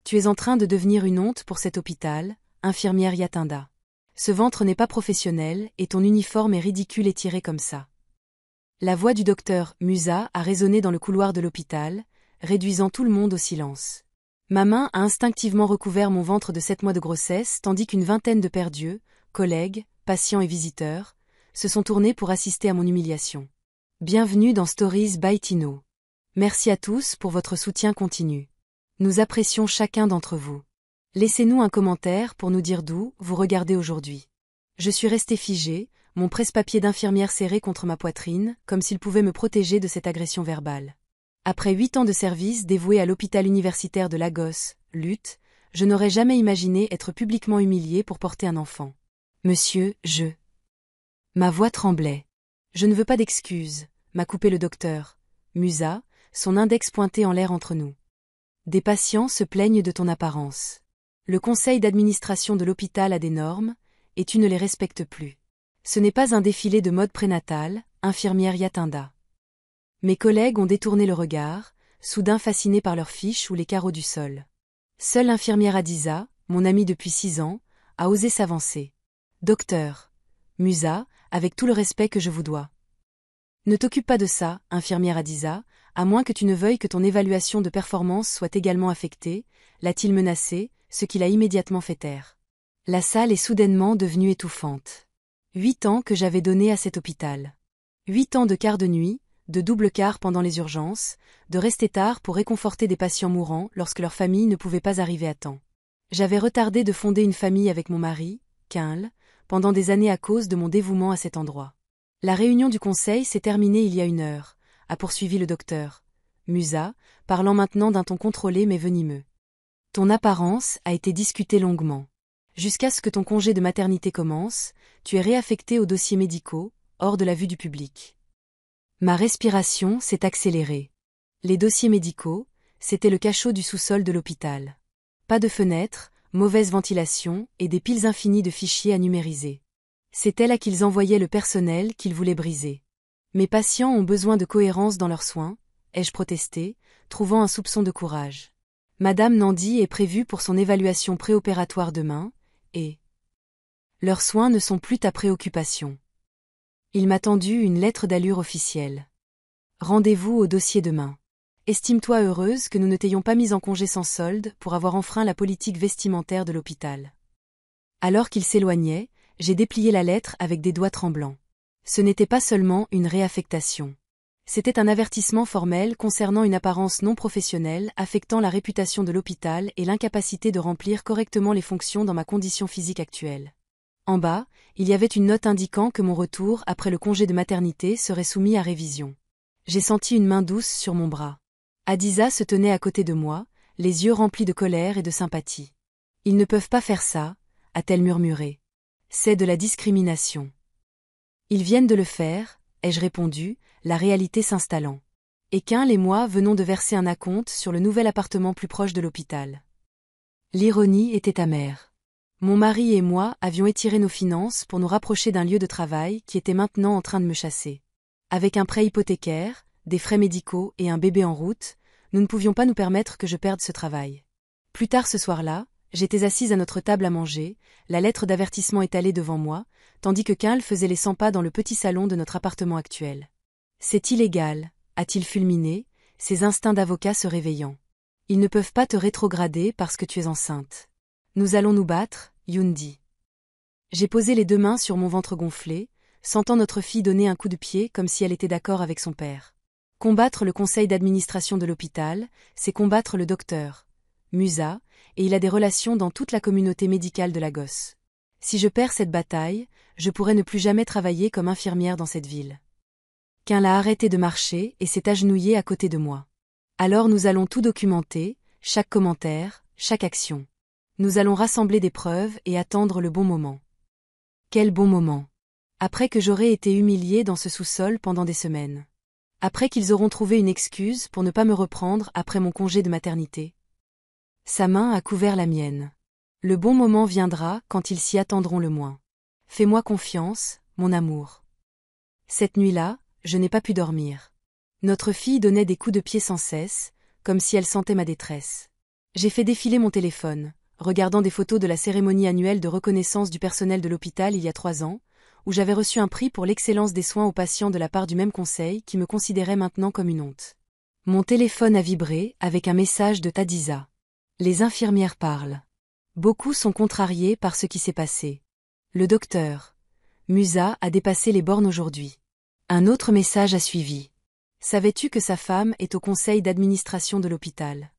Tu es en train de devenir une honte pour cet hôpital, infirmière Yatinda. Ce ventre n'est pas professionnel et ton uniforme est ridicule étiré comme ça. La voix du docteur Musa a résonné dans le couloir de l'hôpital, réduisant tout le monde au silence. Ma main a instinctivement recouvert mon ventre de 7 mois de grossesse tandis qu'une vingtaine de pères Dieu, collègues, patients et visiteurs, se sont tournés pour assister à mon humiliation. Bienvenue dans Stories by Tino. Merci à tous pour votre soutien continu. Nous apprécions chacun d'entre vous. Laissez-nous un commentaire pour nous dire d'où vous regardez aujourd'hui. Je suis restée figée, mon presse-papier d'infirmière serré contre ma poitrine, comme s'il pouvait me protéger de cette agression verbale. Après 8 ans de service dévoué à l'hôpital universitaire de Lagos, LUT, je n'aurais jamais imaginé être publiquement humiliée pour porter un enfant. Monsieur, Ma voix tremblait. Je ne veux pas d'excuses, m'a coupé le docteur Musa, son index pointé en l'air entre nous. Des patients se plaignent de ton apparence. Le conseil d'administration de l'hôpital a des normes, et tu ne les respectes plus. Ce n'est pas un défilé de mode prénatal, infirmière Yatinda. Mes collègues ont détourné le regard, soudain fascinés par leurs fiches ou les carreaux du sol. Seule l'infirmière Adiza, mon amie depuis 6 ans, a osé s'avancer. Docteur Musa, avec tout le respect que je vous dois. Ne t'occupe pas de ça, infirmière Adiza, à moins que tu ne veuilles que ton évaluation de performance soit également affectée, l'a-t-il menacé, ce qui l'a immédiatement fait taire. La salle est soudainement devenue étouffante. 8 ans que j'avais donnés à cet hôpital. 8 ans de quart de nuit, de double quart pendant les urgences, de rester tard pour réconforter des patients mourants lorsque leur famille ne pouvait pas arriver à temps. J'avais retardé de fonder une famille avec mon mari, Kinl, pendant des années à cause de mon dévouement à cet endroit. La réunion du conseil s'est terminée il y a 1 heure, a poursuivi le docteur Musa, parlant maintenant d'un ton contrôlé mais venimeux. Ton apparence a été discutée longuement. Jusqu'à ce que ton congé de maternité commence, tu es réaffecté aux dossiers médicaux, hors de la vue du public. Ma respiration s'est accélérée. Les dossiers médicaux, c'était le cachot du sous-sol de l'hôpital. Pas de fenêtres, mauvaise ventilation et des piles infinies de fichiers à numériser. C'était là qu'ils envoyaient le personnel qu'ils voulaient briser. Mes patients ont besoin de cohérence dans leurs soins, ai-je protesté, trouvant un soupçon de courage. Madame Nandi est prévue pour son évaluation préopératoire demain, et leurs soins ne sont plus ta préoccupation. Il m'a tendu une lettre d'allure officielle. Rendez-vous au dossier demain. Estime-toi heureuse que nous ne t'ayons pas mise en congé sans solde pour avoir enfreint la politique vestimentaire de l'hôpital. Alors qu'il s'éloignait, j'ai déplié la lettre avec des doigts tremblants. Ce n'était pas seulement une réaffectation. C'était un avertissement formel concernant une apparence non professionnelle affectant la réputation de l'hôpital et l'incapacité de remplir correctement les fonctions dans ma condition physique actuelle. En bas, il y avait une note indiquant que mon retour après le congé de maternité serait soumis à révision. J'ai senti une main douce sur mon bras. Adiza se tenait à côté de moi, les yeux remplis de colère et de sympathie. Ils ne peuvent pas faire ça, a-t-elle murmuré. C'est de la discrimination. Ils viennent de le faire, ai-je répondu, la réalité s'installant. Et Kinl et moi venons de verser un acompte sur le nouvel appartement plus proche de l'hôpital. L'ironie était amère. Mon mari et moi avions étiré nos finances pour nous rapprocher d'un lieu de travail qui était maintenant en train de me chasser. Avec un prêt hypothécaire, des frais médicaux et un bébé en route, nous ne pouvions pas nous permettre que je perde ce travail. Plus tard ce soir-là, j'étais assise à notre table à manger, la lettre d'avertissement étalée devant moi, tandis que Kinl faisait les 100 pas dans le petit salon de notre appartement actuel. C'est illégal, a-t-il fulminé, ses instincts d'avocat se réveillant. Ils ne peuvent pas te rétrograder parce que tu es enceinte. Nous allons nous battre, Yundi. J'ai posé les 2 mains sur mon ventre gonflé, sentant notre fille donner un coup de pied comme si elle était d'accord avec son père. Combattre le conseil d'administration de l'hôpital, c'est combattre le docteur Musa, et il a des relations dans toute la communauté médicale de Lagos. Si je perds cette bataille, je pourrai ne plus jamais travailler comme infirmière dans cette ville. Kinl a arrêté de marcher et s'est agenouillé à côté de moi. Alors nous allons tout documenter, chaque commentaire, chaque action. Nous allons rassembler des preuves et attendre le bon moment. Quel bon moment! Après que j'aurai été humiliée dans ce sous-sol pendant des semaines. Après qu'ils auront trouvé une excuse pour ne pas me reprendre après mon congé de maternité. Sa main a couvert la mienne. Le bon moment viendra quand ils s'y attendront le moins. Fais-moi confiance, mon amour. Cette nuit-là, je n'ai pas pu dormir. Notre fille donnait des coups de pied sans cesse, comme si elle sentait ma détresse. J'ai fait défiler mon téléphone, regardant des photos de la cérémonie annuelle de reconnaissance du personnel de l'hôpital il y a 3 ans, où j'avais reçu un prix pour l'excellence des soins aux patients de la part du même conseil qui me considérait maintenant comme une honte. Mon téléphone a vibré avec un message de Tadiza. Les infirmières parlent. Beaucoup sont contrariés par ce qui s'est passé. Le docteur Musa a dépassé les bornes aujourd'hui. Un autre message a suivi. Savais-tu que sa femme est au conseil d'administration de l'hôpital?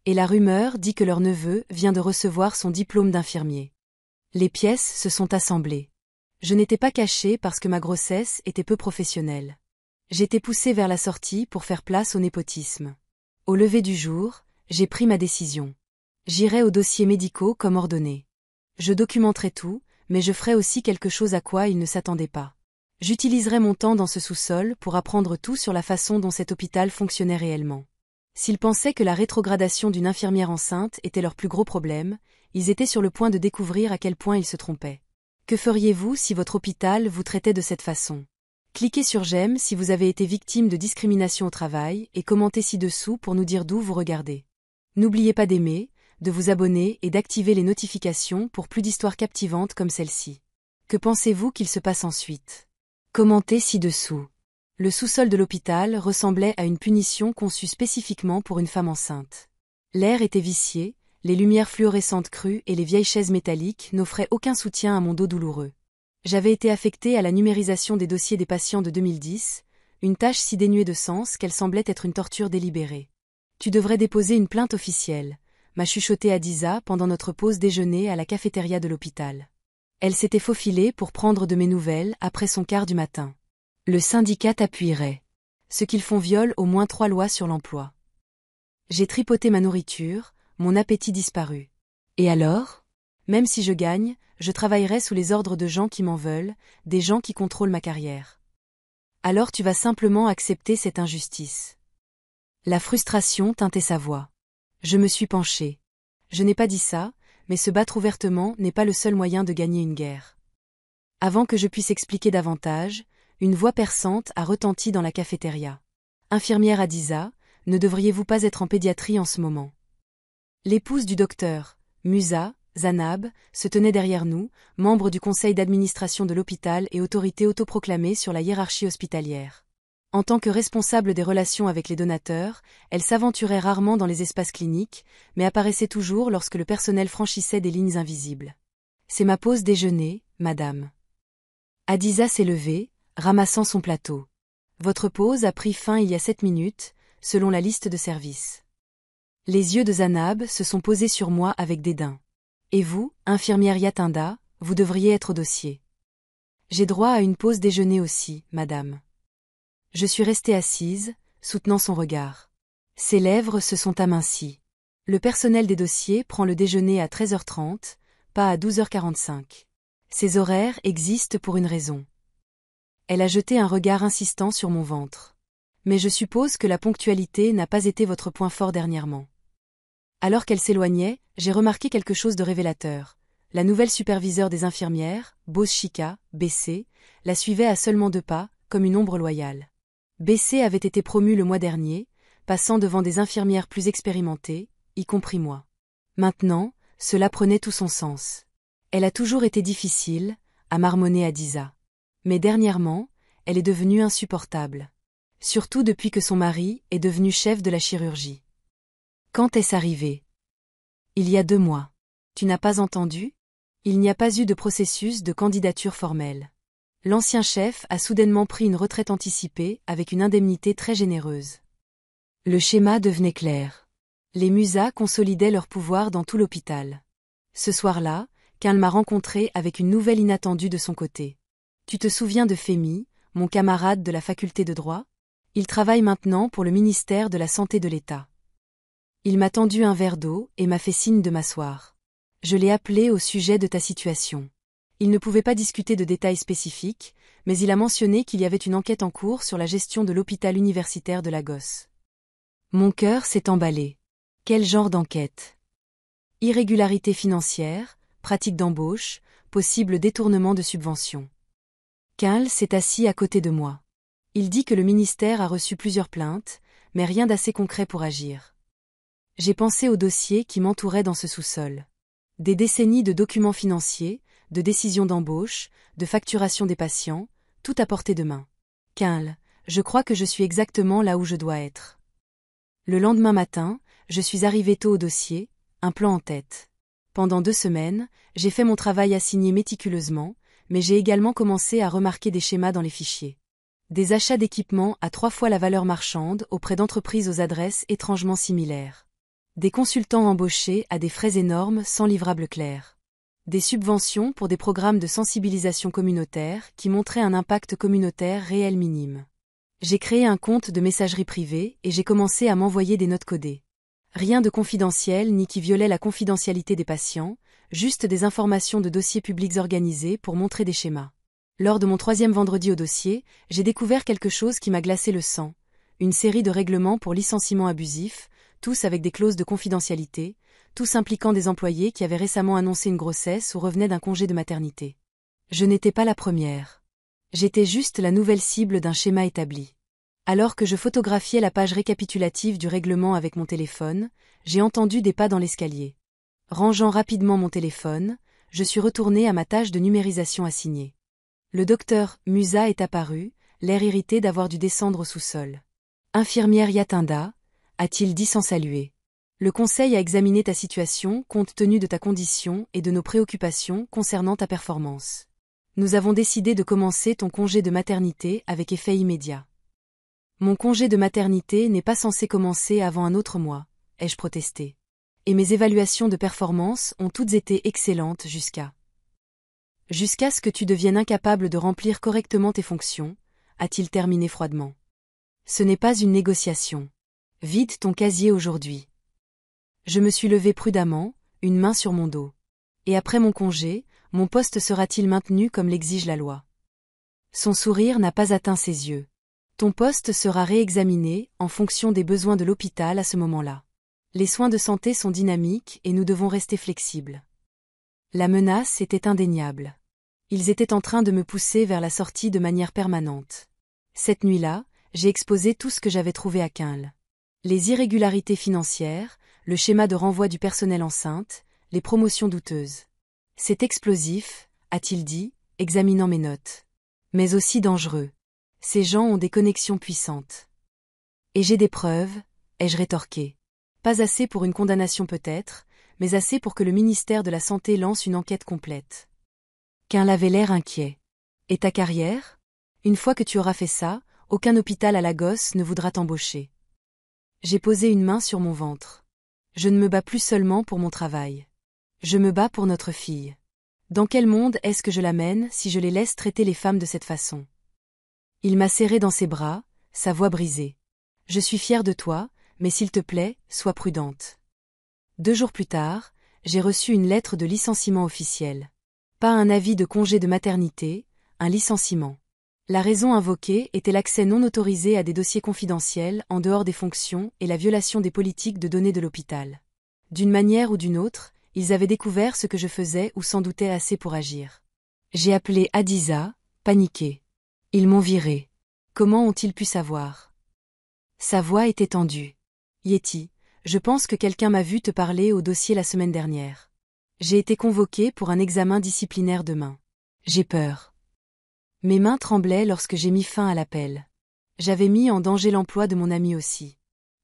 Et la rumeur dit que leur neveu vient de recevoir son diplôme d'infirmier. Les pièces se sont assemblées. Je n'étais pas cachée parce que ma grossesse était peu professionnelle. J'étais poussée vers la sortie pour faire place au népotisme. Au lever du jour, j'ai pris ma décision. J'irai aux dossiers médicaux comme ordonné. Je documenterai tout, mais je ferai aussi quelque chose à quoi ils ne s'attendaient pas. J'utiliserai mon temps dans ce sous-sol pour apprendre tout sur la façon dont cet hôpital fonctionnait réellement. S'ils pensaient que la rétrogradation d'une infirmière enceinte était leur plus gros problème, ils étaient sur le point de découvrir à quel point ils se trompaient. Que feriez-vous si votre hôpital vous traitait de cette façon? Cliquez sur j'aime si vous avez été victime de discrimination au travail et commentez ci-dessous pour nous dire d'où vous regardez. N'oubliez pas d'aimer, de vous abonner et d'activer les notifications pour plus d'histoires captivantes comme celle-ci. Que pensez-vous qu'il se passe ensuite? Commentez ci-dessous. Le sous-sol de l'hôpital ressemblait à une punition conçue spécifiquement pour une femme enceinte. L'air était vicié, les lumières fluorescentes crues et les vieilles chaises métalliques n'offraient aucun soutien à mon dos douloureux. J'avais été affectée à la numérisation des dossiers des patients de 2010, une tâche si dénuée de sens qu'elle semblait être une torture délibérée. Tu devrais déposer une plainte officielle, m'a chuchoté Adiza pendant notre pause déjeuner à la cafétéria de l'hôpital. Elle s'était faufilée pour prendre de mes nouvelles après son quart du matin. Le syndicat t'appuierait. Ce qu'ils font viole au moins 3 lois sur l'emploi. J'ai tripoté ma nourriture, mon appétit disparut. Et alors? Même si je gagne, je travaillerai sous les ordres de gens qui m'en veulent, des gens qui contrôlent ma carrière. Alors tu vas simplement accepter cette injustice. La frustration teintait sa voix. Je me suis penchée. Je n'ai pas dit ça, mais se battre ouvertement n'est pas le seul moyen de gagner une guerre. Avant que je puisse expliquer davantage, une voix perçante a retenti dans la cafétéria. Infirmière Adiza, ne devriez-vous pas être en pédiatrie en ce moment? L'épouse du docteur Musa, Zanab, se tenait derrière nous, membre du conseil d'administration de l'hôpital et autorité autoproclamée sur la hiérarchie hospitalière. En tant que responsable des relations avec les donateurs, elle s'aventurait rarement dans les espaces cliniques, mais apparaissait toujours lorsque le personnel franchissait des lignes invisibles. C'est ma pause déjeuner, madame. Adiza s'est levée, ramassant son plateau. Votre pause a pris fin il y a 7 minutes, selon la liste de service. Les yeux de Zanab se sont posés sur moi avec dédain. Et vous, infirmière Yatinda, vous devriez être au dossier. J'ai droit à une pause déjeuner aussi, madame. Je suis restée assise, soutenant son regard. Ses lèvres se sont amincies. Le personnel des dossiers prend le déjeuner à 13h30, pas à 12h45. Ces horaires existent pour une raison. Elle a jeté un regard insistant sur mon ventre. Mais je suppose que la ponctualité n'a pas été votre point fort dernièrement. Alors qu'elle s'éloignait, j'ai remarqué quelque chose de révélateur. La nouvelle superviseure des infirmières, Boschika, BC, la suivait à seulement 2 pas, comme une ombre loyale. BC avait été promue le mois dernier, passant devant des infirmières plus expérimentées, y compris moi. Maintenant, cela prenait tout son sens. Elle a toujours été difficile, a marmonné Adiza. Mais dernièrement, elle est devenue insupportable. Surtout depuis que son mari est devenu chef de la chirurgie. Quand est-ce arrivé? Il y a 2 mois. Tu n'as pas entendu? Il n'y a pas eu de processus de candidature formelle. L'ancien chef a soudainement pris une retraite anticipée avec une indemnité très généreuse. Le schéma devenait clair. Les Musa consolidaient leur pouvoir dans tout l'hôpital. Ce soir-là, Karl m'a rencontré avec une nouvelle inattendue de son côté. Tu te souviens de Femi, mon camarade de la faculté de droit? Il travaille maintenant pour le ministère de la Santé de l'État. Il m'a tendu un verre d'eau et m'a fait signe de m'asseoir. Je l'ai appelé au sujet de ta situation. Il ne pouvait pas discuter de détails spécifiques, mais il a mentionné qu'il y avait une enquête en cours sur la gestion de l'hôpital universitaire de Lagos. Mon cœur s'est emballé. Quel genre d'enquête? Irrégularité financière, pratique d'embauche, possible détournement de subventions. Karl s'est assis à côté de moi. Il dit que le ministère a reçu plusieurs plaintes, mais rien d'assez concret pour agir. J'ai pensé aux dossiers qui m'entouraient dans ce sous-sol. Des décennies de documents financiers, de décisions d'embauche, de facturation des patients, tout à portée de main. Quinl, je crois que je suis exactement là où je dois être. Le lendemain matin, je suis arrivé tôt au dossier, un plan en tête. Pendant 2 semaines, j'ai fait mon travail assigné méticuleusement, mais j'ai également commencé à remarquer des schémas dans les fichiers. Des achats d'équipements à 3 fois la valeur marchande auprès d'entreprises aux adresses étrangement similaires. Des consultants embauchés à des frais énormes sans livrable clair. Des subventions pour des programmes de sensibilisation communautaire qui montraient un impact communautaire réel minime. J'ai créé un compte de messagerie privée et j'ai commencé à m'envoyer des notes codées. Rien de confidentiel ni qui violait la confidentialité des patients, juste des informations de dossiers publics organisés pour montrer des schémas. Lors de mon 3e vendredi au dossier, j'ai découvert quelque chose qui m'a glacé le sang. Une série de règlements pour licenciement abusif, tous avec des clauses de confidentialité, tous impliquant des employés qui avaient récemment annoncé une grossesse ou revenaient d'un congé de maternité. Je n'étais pas la première. J'étais juste la nouvelle cible d'un schéma établi. Alors que je photographiais la page récapitulative du règlement avec mon téléphone, j'ai entendu des pas dans l'escalier. Rangeant rapidement mon téléphone, je suis retournée à ma tâche de numérisation assignée. Le docteur Musa est apparu, l'air irrité d'avoir dû descendre au sous-sol. Infirmière Yatanda, a-t-il dit sans saluer. Le conseil a examiné ta situation compte tenu de ta condition et de nos préoccupations concernant ta performance. Nous avons décidé de commencer ton congé de maternité avec effet immédiat. Mon congé de maternité n'est pas censé commencer avant un autre mois, ai-je protesté. Et mes évaluations de performance ont toutes été excellentes jusqu'à ce que tu deviennes incapable de remplir correctement tes fonctions, a-t-il terminé froidement. Ce n'est pas une négociation. Vide ton casier aujourd'hui. Je me suis levé prudemment, une main sur mon dos. Et après mon congé, mon poste sera-t-il maintenu comme l'exige la loi? Son sourire n'a pas atteint ses yeux. Ton poste sera réexaminé en fonction des besoins de l'hôpital à ce moment-là. Les soins de santé sont dynamiques et nous devons rester flexibles. La menace était indéniable. Ils étaient en train de me pousser vers la sortie de manière permanente. Cette nuit-là, j'ai exposé tout ce que j'avais trouvé à Quinl. Les irrégularités financières, le schéma de renvoi du personnel enceinte, les promotions douteuses. C'est explosif, a-t-il dit, examinant mes notes. Mais aussi dangereux. Ces gens ont des connexions puissantes. Et j'ai des preuves, ai-je rétorqué. Pas assez pour une condamnation peut-être, mais assez pour que le ministère de la Santé lance une enquête complète. Quinl avait l'air inquiet. Et ta carrière? Une fois que tu auras fait ça, aucun hôpital à Lagos ne voudra t'embaucher. J'ai posé une main sur mon ventre. Je ne me bats plus seulement pour mon travail. Je me bats pour notre fille. Dans quel monde est-ce que je l'amène si je les laisse traiter les femmes de cette façon? Il m'a serré dans ses bras, sa voix brisée. Je suis fière de toi, mais s'il te plaît, sois prudente. 2 jours plus tard, j'ai reçu une lettre de licenciement officiel. Pas un avis de congé de maternité, un licenciement. La raison invoquée était l'accès non autorisé à des dossiers confidentiels en dehors des fonctions et la violation des politiques de données de l'hôpital. D'une manière ou d'une autre, ils avaient découvert ce que je faisais ou s'en doutaient assez pour agir. J'ai appelé Hadiza, paniquée. Ils m'ont viré. Comment ont-ils pu savoir? Sa voix était tendue. Yeti, je pense que quelqu'un m'a vu te parler au dossier la semaine dernière. J'ai été convoquée pour un examen disciplinaire demain. J'ai peur. Mes mains tremblaient lorsque j'ai mis fin à l'appel. J'avais mis en danger l'emploi de mon ami aussi.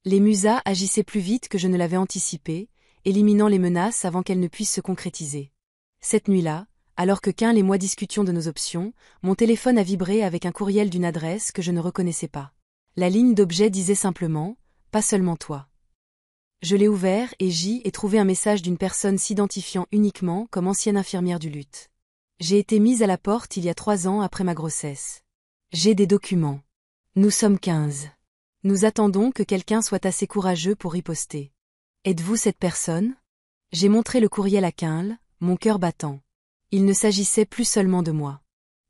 Les Musa agissaient plus vite que je ne l'avais anticipé, éliminant les menaces avant qu'elles ne puissent se concrétiser. Cette nuit-là, alors que Quinl et moi discutions de nos options, mon téléphone a vibré avec un courriel d'une adresse que je ne reconnaissais pas. La ligne d'objet disait simplement « Pas seulement toi ». Je l'ai ouvert et j'y ai trouvé un message d'une personne s'identifiant uniquement comme ancienne infirmière du lutte. J'ai été mise à la porte il y a 3 ans après ma grossesse. J'ai des documents. Nous sommes 15. Nous attendons que quelqu'un soit assez courageux pour riposter. Êtes-vous cette personne? J'ai montré le courriel à Quinl, mon cœur battant. Il ne s'agissait plus seulement de moi.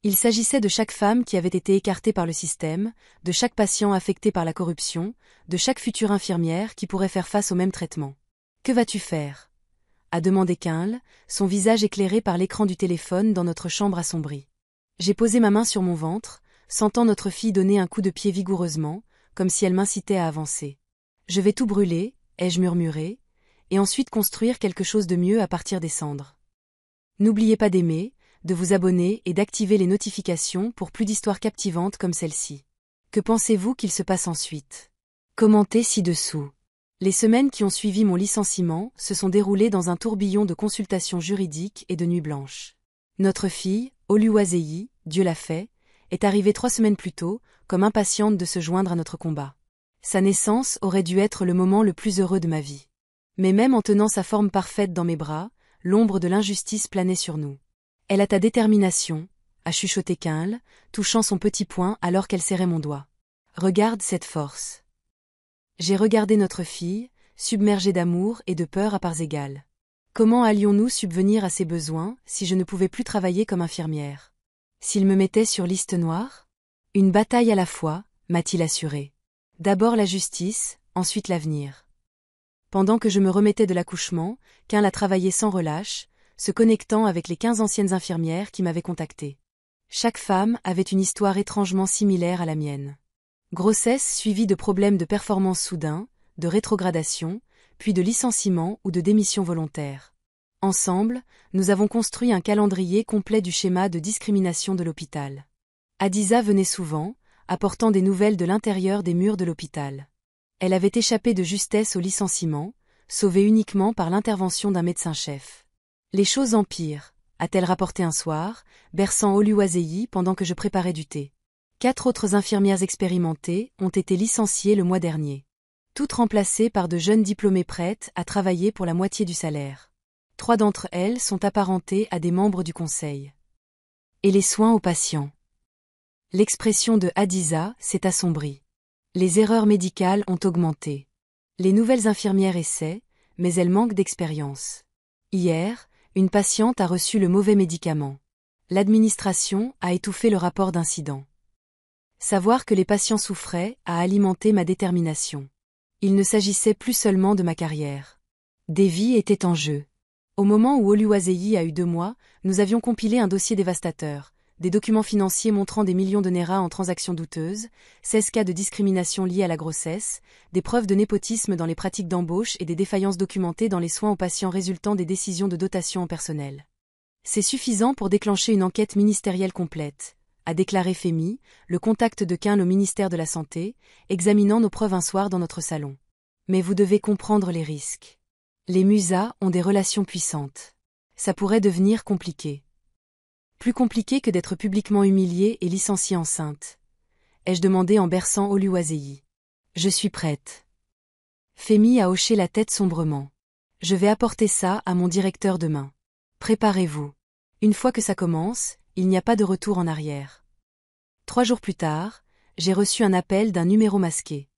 Il s'agissait de chaque femme qui avait été écartée par le système, de chaque patient affecté par la corruption, de chaque future infirmière qui pourrait faire face au même traitement. Que vas-tu faire? A demandé Quinl, son visage éclairé par l'écran du téléphone dans notre chambre assombrie. J'ai posé ma main sur mon ventre, sentant notre fille donner un coup de pied vigoureusement, comme si elle m'incitait à avancer. Je vais tout brûler, ai-je murmuré, et ensuite construire quelque chose de mieux à partir des cendres. N'oubliez pas d'aimer, de vous abonner et d'activer les notifications pour plus d'histoires captivantes comme celle-ci. Que pensez-vous qu'il se passe ensuite? Commentez ci-dessous. Les semaines qui ont suivi mon licenciement se sont déroulées dans un tourbillon de consultations juridiques et de nuits blanches. Notre fille, Oluwaseyi, Dieu l'a fait, est arrivée 3 semaines plus tôt, comme impatiente de se joindre à notre combat. Sa naissance aurait dû être le moment le plus heureux de ma vie. Mais même en tenant sa forme parfaite dans mes bras, l'ombre de l'injustice planait sur nous. Elle a ta détermination, a chuchoté Quinle, touchant son petit poing alors qu'elle serrait mon doigt. Regarde cette force. J'ai regardé notre fille, submergée d'amour et de peur à parts égales. Comment allions-nous subvenir à ses besoins si je ne pouvais plus travailler comme infirmière? S'il me mettait sur liste noire? Une bataille à la fois, m'a-t-il assuré. D'abord la justice, ensuite l'avenir. Pendant que je me remettais de l'accouchement, Quinle a travaillé sans relâche, se connectant avec les 15 anciennes infirmières qui m'avaient contacté. Chaque femme avait une histoire étrangement similaire à la mienne. Grossesse suivie de problèmes de performance soudains, de rétrogradation, puis de licenciement ou de démission volontaire. Ensemble, nous avons construit un calendrier complet du schéma de discrimination de l'hôpital. Hadiza venait souvent, apportant des nouvelles de l'intérieur des murs de l'hôpital. Elle avait échappé de justesse au licenciement, sauvée uniquement par l'intervention d'un médecin-chef. Les choses empirent, a-t-elle rapporté un soir, berçant Oluwaseyi pendant que je préparais du thé. 4 autres infirmières expérimentées ont été licenciées le mois dernier. Toutes remplacées par de jeunes diplômées prêtes à travailler pour la moitié du salaire. 3 d'entre elles sont apparentées à des membres du conseil. Et les soins aux patients. L'expression de Hadiza s'est assombrie. Les erreurs médicales ont augmenté. Les nouvelles infirmières essaient, mais elles manquent d'expérience. Hier, une patiente a reçu le mauvais médicament. L'administration a étouffé le rapport d'incident. Savoir que les patients souffraient a alimenté ma détermination. Il ne s'agissait plus seulement de ma carrière. Des vies étaient en jeu. Au moment où Oluwaseyi a eu 2 mois, nous avions compilé un dossier dévastateur, des documents financiers montrant des millions de naira en transactions douteuses, 16 cas de discrimination liés à la grossesse, des preuves de népotisme dans les pratiques d'embauche et des défaillances documentées dans les soins aux patients résultant des décisions de dotation en personnel. C'est suffisant pour déclencher une enquête ministérielle complète, a déclaré Femi, le contact de Quinle au ministère de la Santé, examinant nos preuves un soir dans notre salon. Mais vous devez comprendre les risques. Les Musas ont des relations puissantes. Ça pourrait devenir compliqué. Plus compliqué que d'être publiquement humiliée et licenciée enceinte. Ai-je demandé en berçant Oluwaseyi. Je suis prête. Femi a hoché la tête sombrement. Je vais apporter ça à mon directeur demain. Préparez-vous. Une fois que ça commence, il n'y a pas de retour en arrière. 3 jours plus tard, j'ai reçu un appel d'un numéro masqué.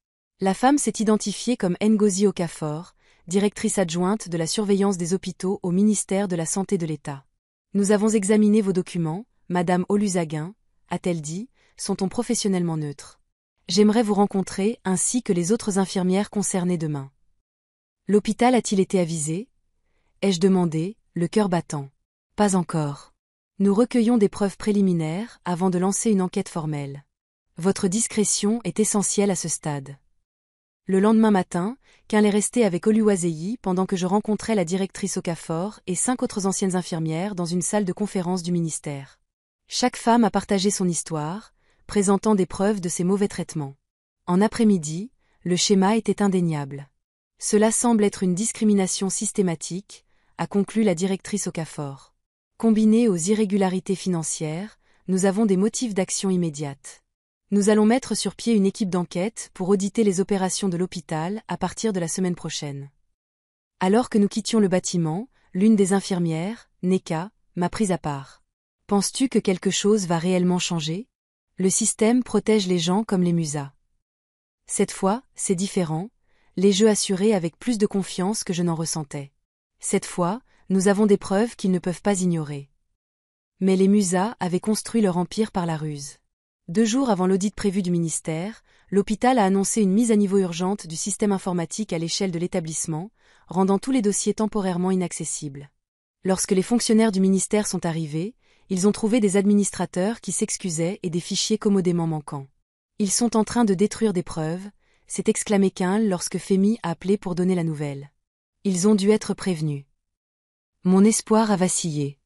La femme s'est identifiée comme Ngozi Okafor, directrice adjointe de la surveillance des hôpitaux au ministère de la Santé de l'État. Nous avons examiné vos documents, Madame Oluzaguin, a-t-elle dit, sont-on professionnellement neutre. J'aimerais vous rencontrer ainsi que les autres infirmières concernées demain. L'hôpital a-t-il été avisé? Ai-je demandé, le cœur battant. Pas encore. Nous recueillons des preuves préliminaires avant de lancer une enquête formelle. Votre discrétion est essentielle à ce stade. Le lendemain matin, Quinle est resté avec Oluwaseyi pendant que je rencontrais la directrice Okafor et 5 autres anciennes infirmières dans une salle de conférence du ministère. Chaque femme a partagé son histoire, présentant des preuves de ses mauvais traitements. En après-midi, le schéma était indéniable. Cela semble être une discrimination systématique, a conclu la directrice Okafor. Combiné aux irrégularités financières, nous avons des motifs d'action immédiate. Nous allons mettre sur pied une équipe d'enquête pour auditer les opérations de l'hôpital à partir de la semaine prochaine. Alors que nous quittions le bâtiment, l'une des infirmières, Neka, m'a prise à part. Penses-tu que quelque chose va réellement changer? Le système protège les gens comme les Musas. Cette fois, c'est différent, les jeux assurés avec plus de confiance que je n'en ressentais. Cette fois, nous avons des preuves qu'ils ne peuvent pas ignorer. Mais les Musas avaient construit leur empire par la ruse. 2 jours avant l'audit prévu du ministère, l'hôpital a annoncé une mise à niveau urgente du système informatique à l'échelle de l'établissement, rendant tous les dossiers temporairement inaccessibles. Lorsque les fonctionnaires du ministère sont arrivés, ils ont trouvé des administrateurs qui s'excusaient et des fichiers commodément manquants. Ils sont en train de détruire des preuves, s'est exclamé Quinl lorsque Femi a appelé pour donner la nouvelle. Ils ont dû être prévenus. Mon espoir a vacillé.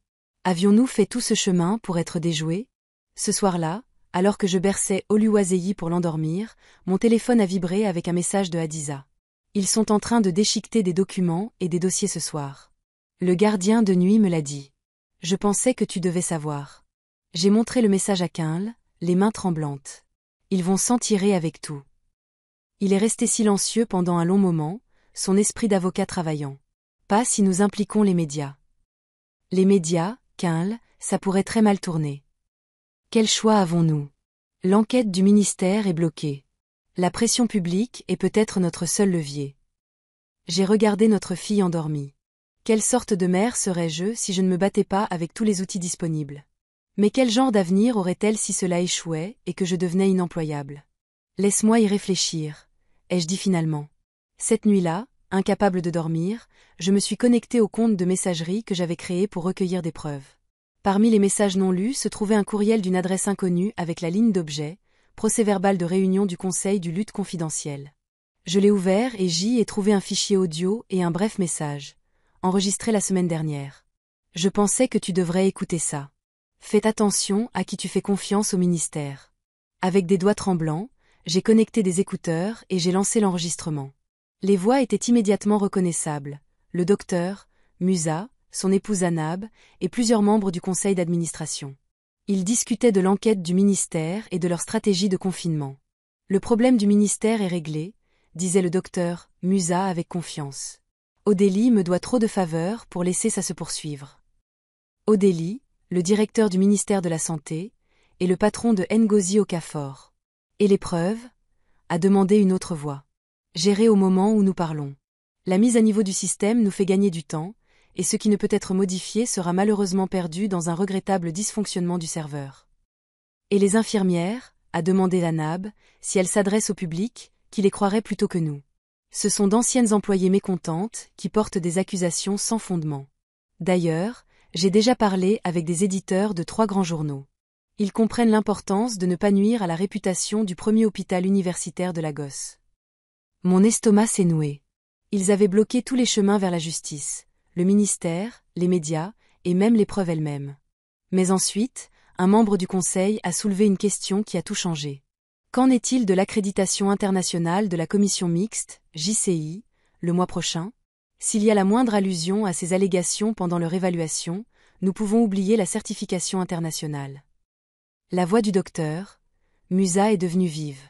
Avions-nous fait tout ce chemin pour être déjoués? Ce soir-là, alors que je berçais Oluwaseyi pour l'endormir, mon téléphone a vibré avec un message de Hadiza. Ils sont en train de déchiqueter des documents et des dossiers ce soir. Le gardien de nuit me l'a dit. Je pensais que tu devais savoir. J'ai montré le message à Quinl, les mains tremblantes. Ils vont s'en tirer avec tout. Il est resté silencieux pendant un long moment, son esprit d'avocat travaillant. Pas si nous impliquons les médias. Les médias, Quinl, ça pourrait très mal tourner. Quel choix avons-nous? L'enquête du ministère est bloquée. La pression publique est peut-être notre seul levier. J'ai regardé notre fille endormie. Quelle sorte de mère serais-je si je ne me battais pas avec tous les outils disponibles? Mais quel genre d'avenir aurait-elle si cela échouait et que je devenais inemployable? Laisse-moi y réfléchir, ai-je dit finalement. Cette nuit-là, incapable de dormir, je me suis connecté au compte de messagerie que j'avais créé pour recueillir des preuves. Parmi les messages non lus se trouvait un courriel d'une adresse inconnue avec la ligne d'objet, procès-verbal de réunion du Conseil du lutte confidentiel. Je l'ai ouvert et j'y ai trouvé un fichier audio et un bref message, enregistré la semaine dernière. Je pensais que tu devrais écouter ça. Fais attention à qui tu fais confiance au ministère. Avec des doigts tremblants, j'ai connecté des écouteurs et j'ai lancé l'enregistrement. Les voix étaient immédiatement reconnaissables. Le docteur, Musa, son épouse Anab, et plusieurs membres du conseil d'administration. Ils discutaient de l'enquête du ministère et de leur stratégie de confinement. Le problème du ministère est réglé, disait le docteur, Musa avec confiance. Odélie me doit trop de faveurs pour laisser ça se poursuivre. Odélie, le directeur du ministère de la Santé, et le patron de Ngozi Okafor. Et les preuves? A demandé une autre voix. Gérées au moment où nous parlons. La mise à niveau du système nous fait gagner du temps, et ce qui ne peut être modifié sera malheureusement perdu dans un regrettable dysfonctionnement du serveur. Et les infirmières? A demandé Anab, si elles s'adressent au public, qui les croirait plutôt que nous. Ce sont d'anciennes employées mécontentes qui portent des accusations sans fondement. D'ailleurs, j'ai déjà parlé avec des éditeurs de 3 grands journaux. Ils comprennent l'importance de ne pas nuire à la réputation du premier hôpital universitaire de Lagos. Mon estomac s'est noué. Ils avaient bloqué tous les chemins vers la justice, le ministère, les médias, et même les preuves elles-mêmes. Mais ensuite, un membre du conseil a soulevé une question qui a tout changé. Qu'en est-il de l'accréditation internationale de la commission mixte, JCI, le mois prochain? S'il y a la moindre allusion à ces allégations pendant leur évaluation, nous pouvons oublier la certification internationale. La voix du docteur, Musa est devenue vive.